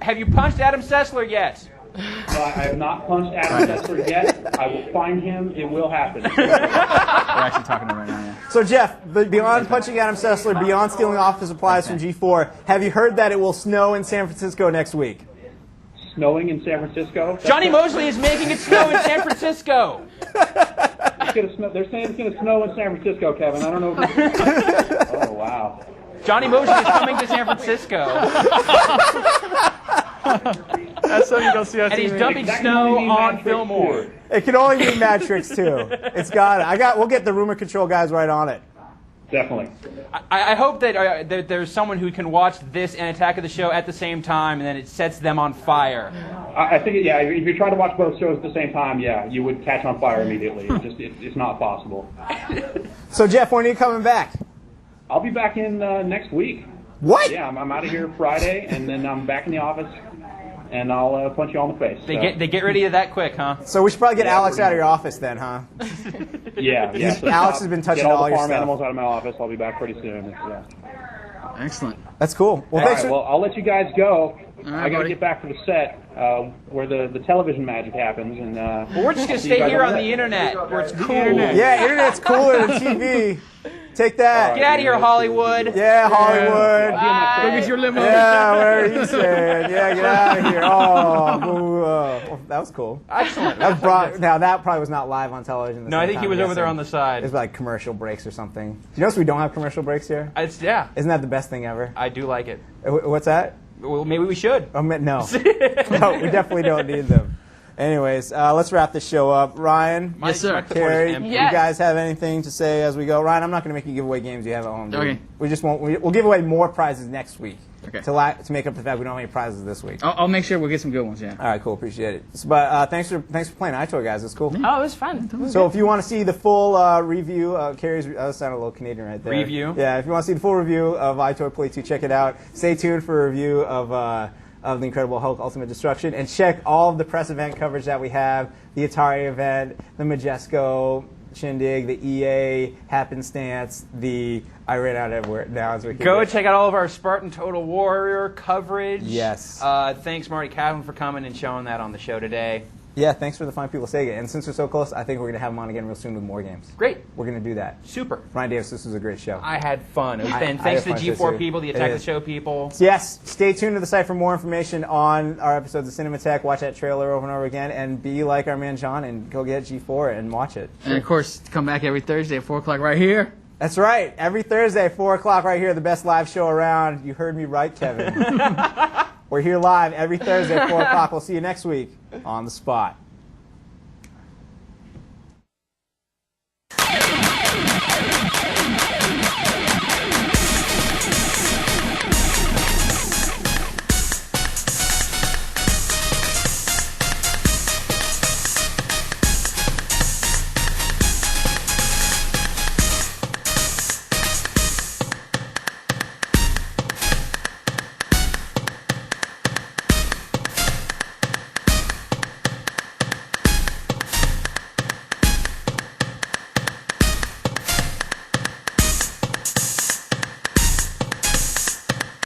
Speaker 2: Have you punched Adam Sessler yet?
Speaker 4: I have not punched Adam Sessler yet. I will find him. It will happen.
Speaker 3: We're actually talking to him right now. Yeah.
Speaker 15: So, Jeff, beyond punching Adam Sessler, beyond stealing office supplies from G4, have you heard that it will snow in San Francisco next week?
Speaker 4: Snowing in San Francisco?
Speaker 2: Johnny Mosley is making it snow in San Francisco.
Speaker 4: It's gonna snow. They're saying it's going to snow in San Francisco, Kevin. I don't know if it's... Oh, wow.
Speaker 2: Johnny Mosley is coming to San Francisco.
Speaker 3: That's something you go see on
Speaker 2: And he's
Speaker 3: TV.
Speaker 2: dumping snow on Fillmore.
Speaker 15: It can only be Matrix 2. It's got it. We'll get the rumor control guys right on it.
Speaker 4: Definitely.
Speaker 2: I hope that there's someone who can watch this and Attack of the Show at the same time, and then it sets them on fire.
Speaker 4: I think, yeah, if you try to watch both shows at the same time, yeah, you would catch on fire immediately. It's not possible.
Speaker 15: So, Jeff, when are you coming back?
Speaker 4: I'll be back in next week.
Speaker 15: What?
Speaker 4: Yeah, I'm out of here Friday, and then I'm back in the office, and I'll punch you all in the face.
Speaker 2: They get rid of you that quick, huh?
Speaker 15: So we should probably get Alex out of your office then, huh?
Speaker 4: Yeah. So
Speaker 15: Alex has been touching
Speaker 4: get all
Speaker 15: all
Speaker 4: the
Speaker 15: your
Speaker 4: farm
Speaker 15: stuff.
Speaker 4: animals out of my office. I'll be back pretty soon. Yeah.
Speaker 3: Excellent.
Speaker 15: That's cool. Well,
Speaker 4: All
Speaker 15: thanks
Speaker 4: right, well, I'll let you guys go.
Speaker 3: right,
Speaker 4: I got to
Speaker 3: buddy.
Speaker 4: get back to the set where the television magic happens. And
Speaker 2: Well, we're just going to
Speaker 4: see you
Speaker 2: stay
Speaker 4: guys
Speaker 2: here on
Speaker 4: set.
Speaker 2: the internet, where it's cool.
Speaker 15: Yeah, internet's cooler than TV. Take that.
Speaker 2: Get out of here, Hollywood.
Speaker 15: Yeah, Hollywood.
Speaker 3: Go get your limo.
Speaker 15: Yeah, where are you saying? Yeah, get out of here. Oh, boo. Well, that was cool.
Speaker 2: Excellent.
Speaker 15: Now, that probably was not live on television.
Speaker 2: No, I think he was over there on the side.
Speaker 15: It was like commercial breaks or something. Do you notice we don't have commercial breaks here?
Speaker 2: Yeah.
Speaker 15: Isn't that the best thing ever?
Speaker 2: I do like it.
Speaker 15: What's that?
Speaker 2: Well, maybe we should.
Speaker 15: No. No, we definitely don't need them. Anyways, let's wrap this show up. Ryan,
Speaker 3: Yes, sir.
Speaker 15: Carrie,
Speaker 3: Yes.
Speaker 15: you guys have anything to say as we go? Ryan, I'm not going to make you give away games you have at home. Dude.
Speaker 3: Okay.
Speaker 15: We just won't. We'll give away more prizes next week.
Speaker 3: Okay.
Speaker 15: To make up the fact we don't have any prizes this week.
Speaker 3: I'll make sure we'll get some good ones. Yeah.
Speaker 15: All right, cool. Appreciate it. But thanks for playing EyeToy, guys. It's cool.
Speaker 5: Oh, it was fun.
Speaker 15: So if you want to see the full review, Carrie's that sounded a little Canadian right there.
Speaker 2: Review?
Speaker 15: Yeah, if you want to see the full review of EyeToy Play 2, check it out. Stay tuned for a review of the Incredible Hulk Ultimate Destruction, and check all of the press event coverage that we have, the Atari event, the Majesco Shindig, the EA Happenstance, I ran out everywhere now as we can
Speaker 2: Go
Speaker 15: get.
Speaker 2: check out all of our Spartan Total Warrior coverage.
Speaker 15: Yes.
Speaker 2: Thanks, Marty Kaplan, for coming and showing that on the show today.
Speaker 15: Yeah, thanks for the fine people Sega. And since we're so close, I think we're going to have them on again real soon with more games.
Speaker 2: Great.
Speaker 15: We're going to do that.
Speaker 2: Super.
Speaker 15: Ryan Davis, this was a great show.
Speaker 2: I had fun. It was fun.
Speaker 15: I
Speaker 2: Thanks
Speaker 15: had
Speaker 2: to the
Speaker 15: fun
Speaker 2: G4
Speaker 15: too.
Speaker 2: people, the
Speaker 15: It
Speaker 2: Attack the
Speaker 15: is.
Speaker 2: Show people.
Speaker 15: Yes, stay tuned to the site for more information on our episodes of Cinematech. Watch that trailer over and over again, and be like our man John and go get G4 and watch it.
Speaker 3: And of course, come back every Thursday at 4 o'clock right here.
Speaker 15: That's right. Every Thursday, 4 o'clock right here, the best live show around. You heard me right, Kevin. We're here live every Thursday at 4 o'clock. We'll see you next week on The Spot.